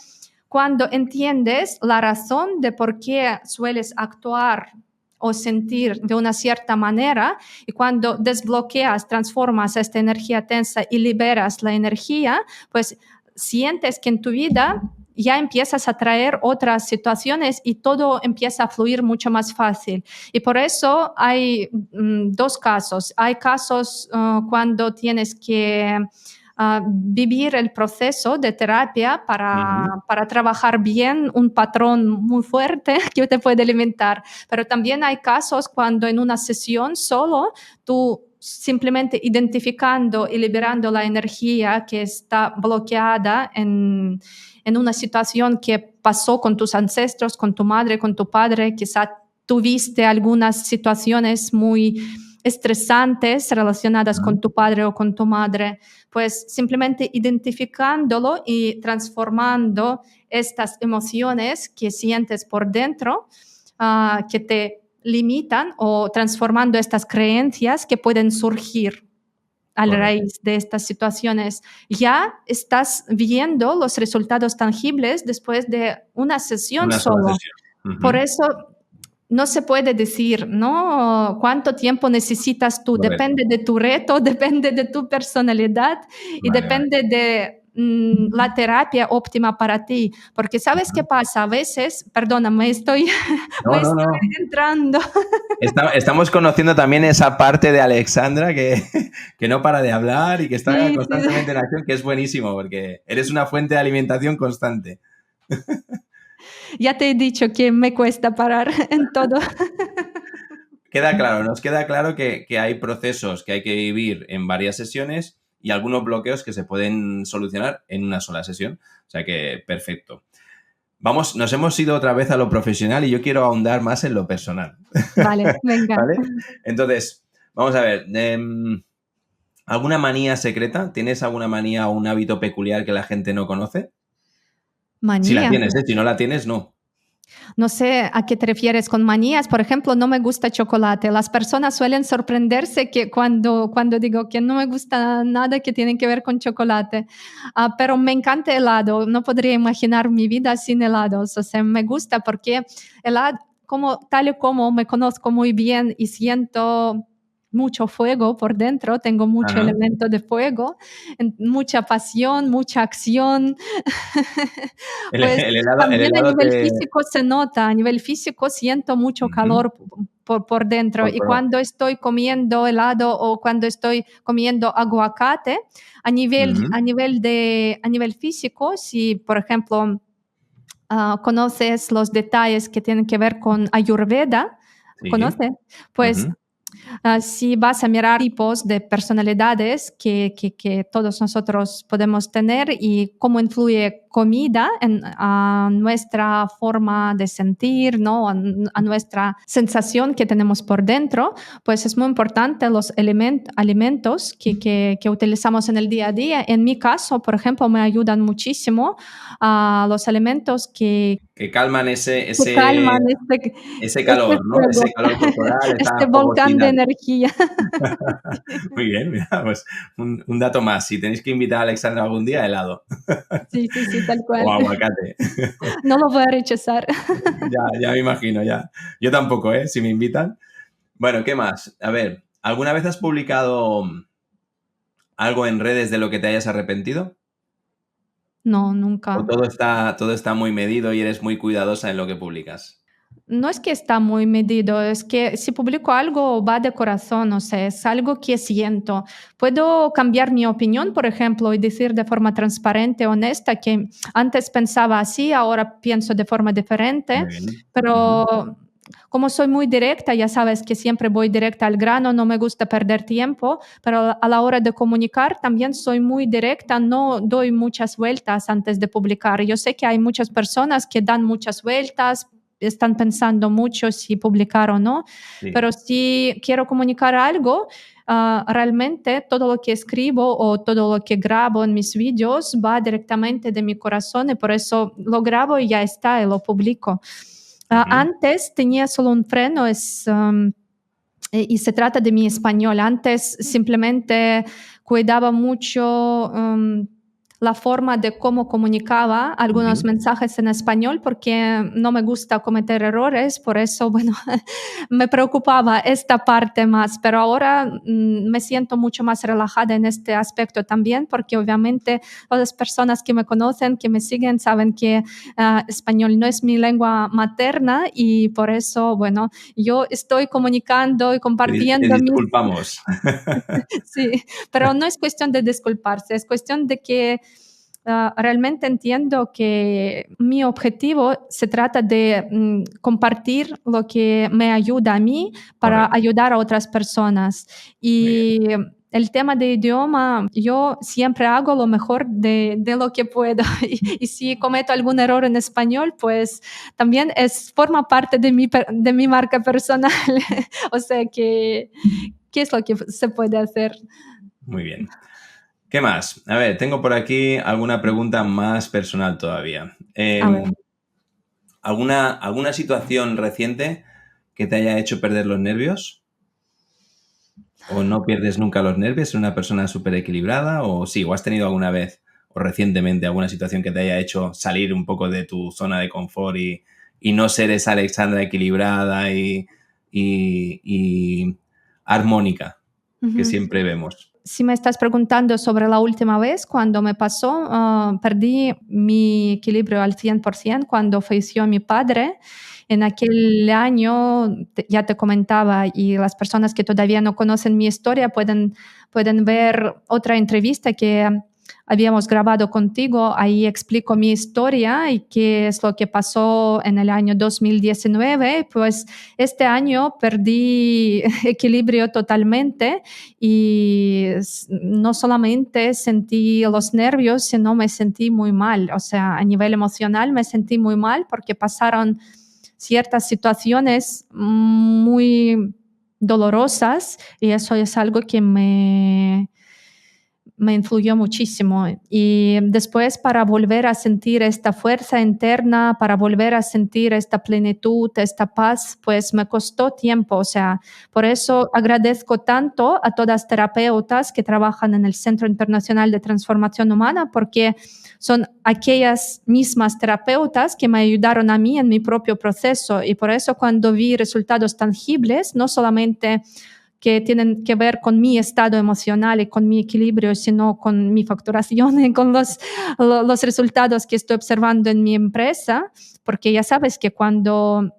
cuando entiendes la razón de por qué sueles actuar o sentir de una cierta manera, y cuando desbloqueas, transformas esta energía tensa y liberas la energía, pues sientes que en tu vida ya empiezas a traer otras situaciones y todo empieza a fluir mucho más fácil. Y por eso hay dos casos. Hay casos cuando tienes que vivir el proceso de terapia para trabajar bien un patrón muy fuerte que te puede limitar. Pero también hay casos cuando en una sesión solo tú simplemente identificando y liberando la energía que está bloqueada en una situación que pasó con tus ancestros, con tu madre, con tu padre, quizá tuviste algunas situaciones muy estresantes relacionadas con tu padre o con tu madre, pues simplemente identificándolo y transformando estas emociones que sientes por dentro, que te limitan, o transformando estas creencias que pueden surgir a la raíz de estas situaciones. Ya estás viendo los resultados tangibles después de una sesión solo. Por eso no se puede decir, ¿no? ¿Cuánto tiempo necesitas tú? Depende de tu reto, depende de tu personalidad y depende la terapia óptima para ti. Porque ¿sabes qué pasa? A veces, perdona, me estoy No, no, no. entrando. Estamos conociendo también esa parte de Alexandra que no para de hablar y que está Sí, constantemente en acción, que es buenísimo porque eres una fuente de alimentación constante. ya te he dicho que me cuesta parar en todo. Nos queda claro que hay procesos que hay que vivir en varias sesiones y algunos bloqueos que se pueden solucionar en una sola sesión. O sea que perfecto. Nos hemos ido otra vez a lo profesional y yo quiero ahondar más en lo personal. Vale, venga. ¿Vale? Entonces, vamos a ver. ¿Alguna manía secreta? ¿Tienes alguna manía o un hábito peculiar que la gente no conoce? Si la Manía. tienes, ¿eh? Si no la tienes, no. No sé a qué te refieres con manías. Por ejemplo, no me gusta chocolate. Las personas suelen sorprenderse que cuando digo que no me gusta nada que tiene que ver con chocolate. Pero me encanta helado. No podría imaginar mi vida sin helados. O sea, me gusta porque helado, tal y como me conozco muy bien y siento mucho fuego por dentro, tengo mucho Ajá. elemento de fuego, mucha pasión, mucha acción. Pues El también a helado nivel físico se nota, a nivel físico siento mucho Ujú. calor por dentro y cuando estoy comiendo helado o cuando estoy comiendo aguacate, Ujú. a nivel físico, si por ejemplo conoces los detalles que tienen que ver con Ayurveda, Sí. ¿conoces? Pues Ujú. si vas a mirar tipos de personalidades que todos nosotros podemos tener y cómo influye comida a nuestra forma de sentir, ¿no? A nuestra sensación que tenemos por dentro, pues es muy importante los alimentos que utilizamos en el día a día. En mi caso, por ejemplo, me ayudan muchísimo los alimentos Que calman que calman ese este calor, ¿no? fuego, Ese calor corporal, este esa volcán de fogosidad. energía. Muy bien, mira, pues un dato más. Si tenéis que invitar a Alexandra algún día, helado Sí, sí, sí, tal o cual. aguacate. No lo voy a rechazar. Ya me imagino, ya. Yo tampoco, ¿eh? Si me invitan. Bueno, ¿qué más? A ver, ¿alguna vez has publicado algo en redes de lo que te hayas arrepentido? No, ¿O nunca. todo está muy medido y eres muy cuidadosa en lo que publicas? No es que está muy medido, es que si publico algo va de corazón, o sea, es algo que siento. Puedo cambiar mi opinión, por ejemplo, y decir de forma transparente, honesta, que antes pensaba así, ahora pienso de forma diferente, Muy bien. Ujú. pero como soy muy directa, ya sabes que siempre voy directa al grano, no me gusta perder tiempo, pero a la hora de comunicar también soy muy directa, no doy muchas vueltas antes de publicar. Yo sé que hay muchas personas que dan muchas vueltas, están pensando mucho si publicar o no, Sí. pero si quiero comunicar algo, realmente todo lo que escribo o todo lo que grabo en mis vídeos va directamente de mi corazón y por eso lo grabo y ya está, y lo publico. Ujú. Antes tenía solo un freno, y se trata de mi español. Antes simplemente cuidaba mucho la forma de cómo comunicaba algunos Ujú. mensajes en español porque no me gusta cometer errores, por eso, bueno, me preocupaba esta parte más, pero ahora me siento mucho más relajada en este aspecto también porque obviamente todas las personas que me conocen, que me siguen, saben que español no es mi lengua materna y por eso, bueno, yo estoy comunicando y Te compartiendo mis... disculpamos. Sí, pero no es cuestión de disculparse, es cuestión de que realmente entiendo que mi objetivo se trata de compartir lo que me ayuda a mí para Correcto. ayudar a otras personas. Muy bien. Y el tema de idioma, yo siempre hago lo mejor de lo que puedo. Y si cometo algún error en español, pues también forma parte de mi marca personal. O sea que, ¿qué es lo que se puede hacer? Muy bien. ¿Qué más? A ver, tengo por aquí alguna pregunta más personal todavía. A ver. ¿Alguna situación reciente que te haya hecho perder los nervios? ¿O no pierdes nunca los nervios? ¿Eres una persona súper equilibrada? ¿O sí, o has tenido alguna vez o recientemente alguna situación que te haya hecho salir un poco de tu zona de confort y no ser esa Alexandra equilibrada y armónica que Ujú. siempre vemos? si me estás preguntando sobre la última vez, cuando me pasó, perdí mi equilibrio al 100% cuando falleció mi padre. En aquel año, ya te comentaba, y las personas que todavía no conocen mi historia pueden ver otra entrevista que habíamos grabado contigo. Ahí explico mi historia y qué es lo que pasó en el año 2019. Pues este año perdí equilibrio totalmente y no solamente sentí los nervios, sino me sentí muy mal. O sea, a nivel emocional me sentí muy mal porque pasaron ciertas situaciones muy dolorosas y eso es algo que me influyó muchísimo. Y después, para volver a sentir esta fuerza interna, para volver a sentir esta plenitud, esta paz, pues me costó tiempo. O sea, por eso agradezco tanto a todas las terapeutas que trabajan en el Centro Internacional de Transformación Humana, porque son aquellas mismas terapeutas que me ayudaron a mí en mi propio proceso. Y por eso, cuando vi resultados tangibles, no solamente que tienen que ver con mi estado emocional y con mi equilibrio, sino con mi facturación y con los resultados que estoy observando en mi empresa, porque ya sabes que cuando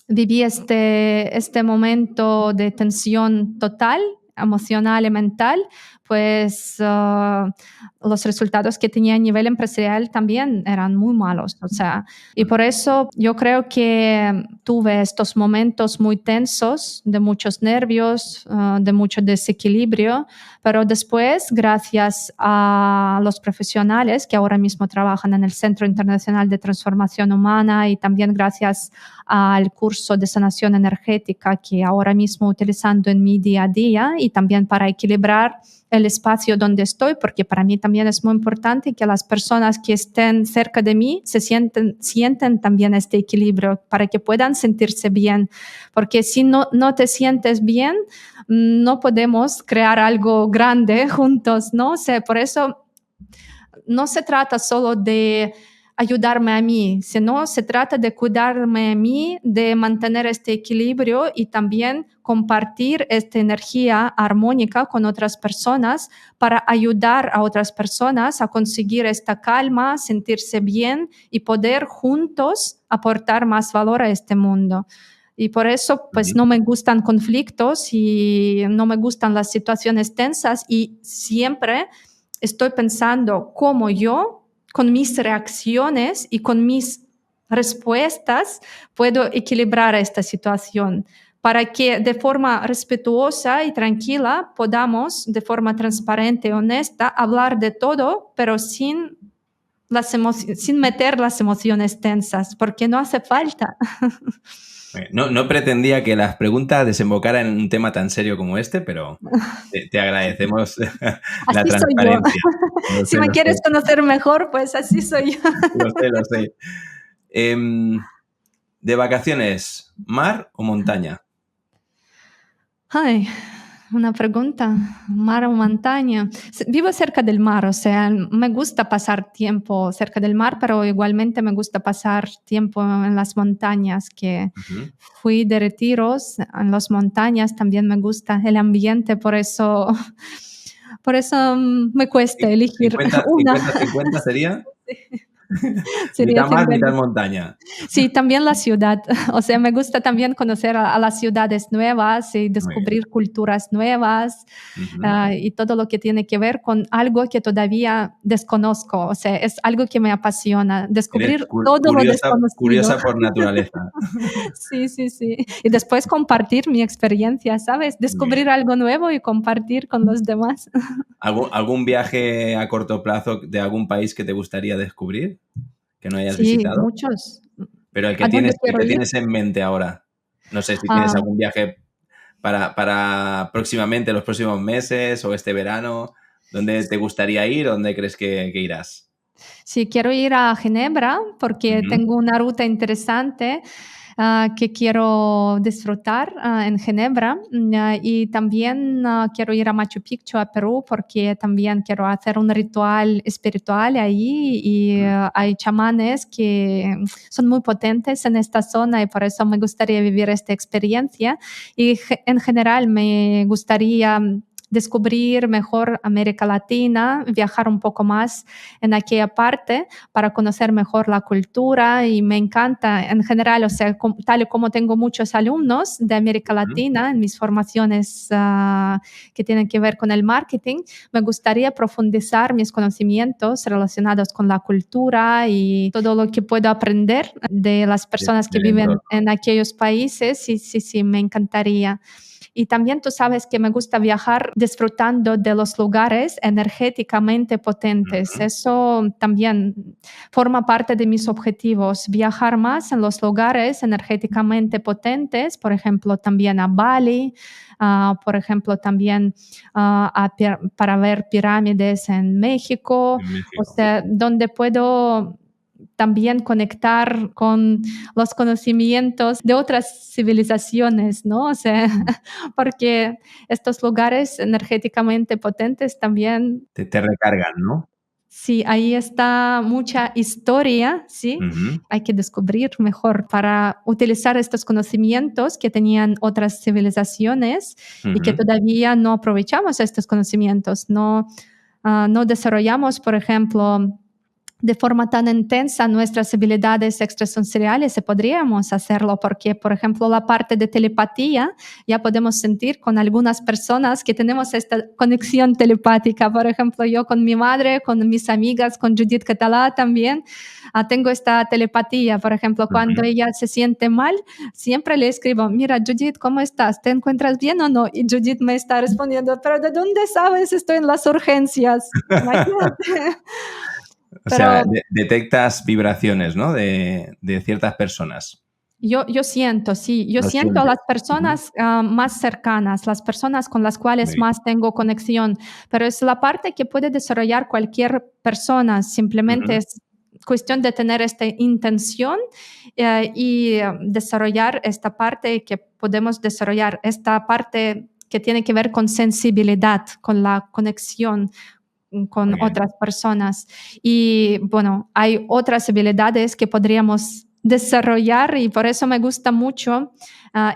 viví este momento de tensión total, emocional y mental, pues los resultados que tenía a nivel empresarial también eran muy malos. O sea, y por eso yo creo que tuve estos momentos muy tensos, de muchos nervios, de mucho desequilibrio, pero después, gracias a los profesionales que ahora mismo trabajan en el Centro Internacional de Transformación Humana y también gracias al curso de sanación energética que ahora mismo utilizando en mi día a día y también para equilibrar el espacio donde estoy, porque para mí también es muy importante que las personas que estén cerca de mí sienten también este equilibrio para que puedan sentirse bien, porque si no te sientes bien, no podemos crear algo grande juntos, ¿no? O sea, por eso no se trata solo de ayudarme a mí, sino se trata de cuidarme a mí, de mantener este equilibrio y también compartir esta energía armónica con otras personas para ayudar a otras personas a conseguir esta calma, sentirse bien y poder juntos aportar más valor a este mundo. Y por eso, pues, no me gustan conflictos y no me gustan las situaciones tensas y siempre estoy pensando cómo yo, con mis reacciones y con mis respuestas, puedo equilibrar esta situación para que de forma respetuosa y tranquila podamos, de forma transparente y honesta, hablar de todo, pero sin meter las emociones tensas, porque no hace falta. No pretendía que las preguntas desembocaran en un tema tan serio como este, pero te agradecemos la Así soy yo. transparencia. Si me quieres conocer mejor, pues así soy yo. Lo sé. ¿De vacaciones, mar o montaña? Ay, una pregunta, mar o montaña. Vivo cerca del mar, o sea, me gusta pasar tiempo cerca del mar, pero igualmente me gusta pasar tiempo en las montañas, que Ujú. fui de retiros en las montañas, también me gusta el ambiente, por eso me cuesta elegir 50, una. 50 sería. Sería Mitad mar, 50. mitad montaña. Sí, también la ciudad. O sea, me gusta también conocer a las ciudades nuevas y Muy bien. descubrir culturas nuevas, Ujú. y todo lo que tiene que ver con algo que todavía desconozco. O sea, es algo que me apasiona, Eres descubrir todo lo desconocido. curiosa por naturaleza. Sí, sí, sí. Y después compartir mi experiencia, ¿sabes? Muy bien. Descubrir algo nuevo y compartir con los demás. ¿Algún viaje a corto plazo de algún país que te gustaría descubrir, que no hayas Sí, visitado? muchos. Pero ¿A dónde el quiero que ir? tienes en mente ahora. No sé si tienes Ah, algún viaje para próximamente, los próximos meses o este verano. ¿Dónde te gustaría ir? ¿Dónde crees que irás? sí, quiero ir a Ginebra porque Ujú. tengo una ruta interesante, que quiero disfrutar, en Ginebra, y también, quiero ir a Machu Picchu, a Perú, porque también quiero hacer un ritual espiritual ahí y, Mm. hay chamanes que son muy potentes en esta zona y por eso me gustaría vivir esta experiencia. Y en general me gustaría descubrir mejor América Latina, viajar un poco más en aquella parte para conocer mejor la cultura y me encanta en general, o sea, tal y como tengo muchos alumnos de América Ujú. Latina en mis formaciones que tienen que ver con el marketing, me gustaría profundizar mis conocimientos relacionados con la cultura y todo lo que puedo aprender de las personas que Del viven entorno. en aquellos países. Sí, sí, sí, me encantaría. Y también tú sabes que me gusta viajar disfrutando de los lugares energéticamente potentes. Ujú. Eso también forma parte de mis objetivos, viajar más en los lugares energéticamente potentes, por ejemplo, también a Bali, por ejemplo, también para ver pirámides en México, En o México. sea, donde puedo también conectar con los conocimientos de otras civilizaciones, ¿no? O sea, Mm. porque estos lugares energéticamente potentes también, Te recargan, ¿no? sí, ahí está mucha historia, ¿sí? Ujú. Hay que descubrir mejor para utilizar estos conocimientos que tenían otras civilizaciones y que Ujú. todavía no aprovechamos estos conocimientos, no desarrollamos, por ejemplo, de forma tan intensa nuestras habilidades extrasensoriales y podríamos hacerlo porque, por ejemplo, la parte de telepatía ya podemos sentir con algunas personas que tenemos esta conexión telepática. Por ejemplo, yo con mi madre, con mis amigas, con Judith Catalá también tengo esta telepatía. Por ejemplo, cuando Ujú. ella se siente mal, siempre le escribo, mira, Judith, ¿cómo estás? ¿Te encuentras bien o no? Y Judith me está respondiendo, pero ¿de dónde sabes? Estoy en las urgencias. Imagínate. O sea, Pero detectas vibraciones, ¿no? De ciertas personas. yo siento, sí, yo Lo siento a las sientes. Ujú. personas más cercanas, las personas con las Muy cuales bien. más tengo conexión, pero es la parte que puede desarrollar cualquier persona, simplemente Ujú. es cuestión de tener esta intención y desarrollar esta parte que podemos desarrollar, esta parte que tiene que ver con sensibilidad, con la conexión con Muy bien. otras personas. Y bueno, hay otras habilidades que podríamos desarrollar y por eso me gusta mucho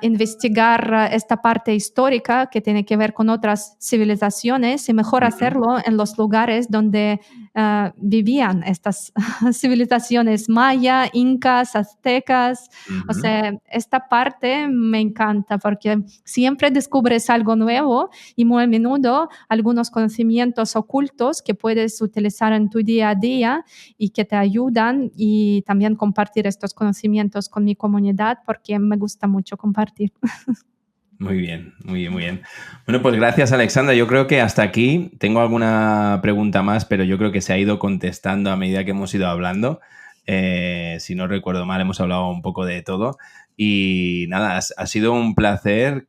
investigar esta parte histórica que tiene que ver con otras civilizaciones y mejor Ujú. hacerlo en los lugares donde vivían estas civilizaciones maya, incas, aztecas. O Ujú. sea, esta parte me encanta porque siempre descubres algo nuevo y muy a menudo algunos conocimientos ocultos que puedes utilizar en tu día a día y que te ayudan y también compartir estos conocimientos con mi comunidad porque me gusta mucho compartir. Muy bien, muy bien, muy bien. Bueno, pues gracias, Alexandra. Yo creo que hasta aquí tengo alguna pregunta más, pero yo creo que se ha ido contestando a medida que hemos ido hablando. Si no recuerdo mal, hemos hablado un poco de todo. Y nada, ha sido un placer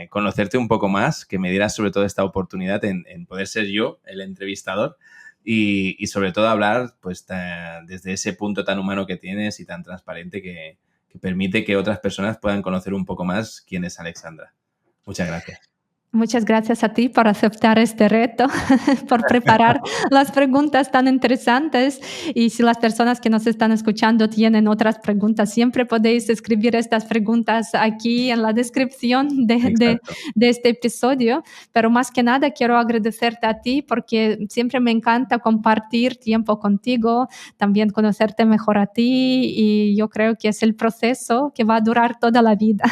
conocerte un poco más, que me dieras sobre todo esta oportunidad en poder ser yo el entrevistador y sobre todo hablar pues desde ese punto tan humano que tienes y tan transparente que permite que otras personas puedan conocer un poco más quién es Alexandra. Muchas gracias. Muchas gracias a ti por aceptar este reto, por preparar las preguntas tan interesantes. Y si las personas que nos están escuchando tienen otras preguntas, siempre podéis escribir estas preguntas aquí en la descripción Exacto. de este episodio. Pero más que nada quiero agradecerte a ti porque siempre me encanta compartir tiempo contigo, también conocerte mejor a ti y yo creo que es el proceso que va a durar toda la vida.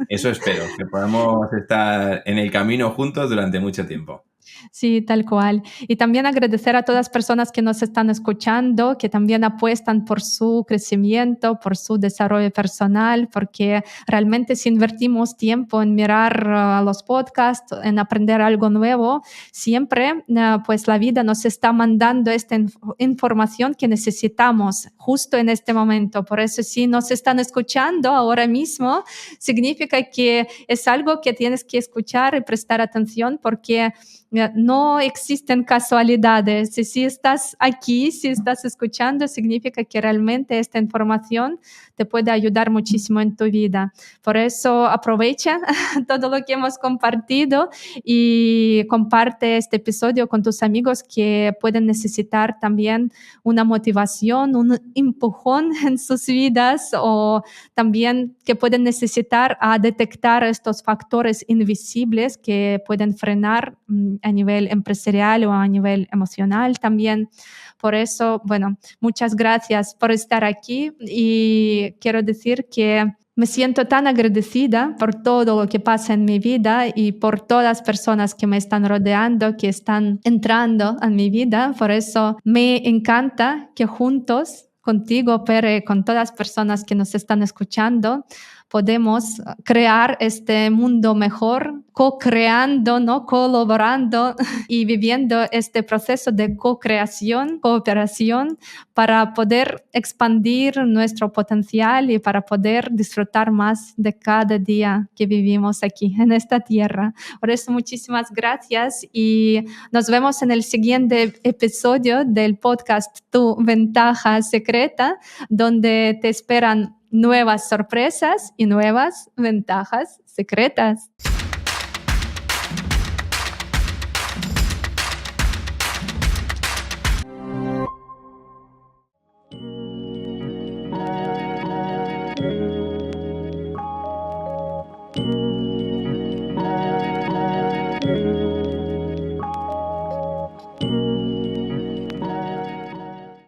Eso espero, que podamos estar en el camino juntos durante mucho tiempo. Sí, tal cual. Y también agradecer a todas las personas que nos están escuchando, que también apuestan por su crecimiento, por su desarrollo personal, porque realmente si invertimos tiempo en mirar los podcasts, en aprender algo nuevo, siempre pues la vida nos está mandando esta información que necesitamos justo en este momento. Por eso si nos están escuchando ahora mismo, significa que es algo que tienes que escuchar y prestar atención porque No existen casualidades. Si estás aquí, si estás escuchando, significa que realmente esta información te puede ayudar muchísimo en tu vida. Por eso aprovecha todo lo que hemos compartido y comparte este episodio con tus amigos que pueden necesitar también una motivación, un empujón en sus vidas, o también que pueden necesitar a detectar estos factores invisibles que pueden frenar a nivel empresarial o a nivel emocional también. Por eso, bueno, muchas gracias por estar aquí y quiero decir que me siento tan agradecida por todo lo que pasa en mi vida y por todas las personas que me están rodeando, que están entrando en mi vida. Por eso me encanta que juntos, contigo, Pere, con todas las personas que nos están escuchando, podemos crear este mundo mejor, co-creando, ¿no? Colaborando y viviendo este proceso de co-creación, cooperación, para poder expandir nuestro potencial y para poder disfrutar más de cada día que vivimos aquí en esta tierra. Por eso, muchísimas gracias y nos vemos en el siguiente episodio del podcast Tu Ventaja Secreta, donde te esperan nuevas sorpresas y nuevas ventajas secretas.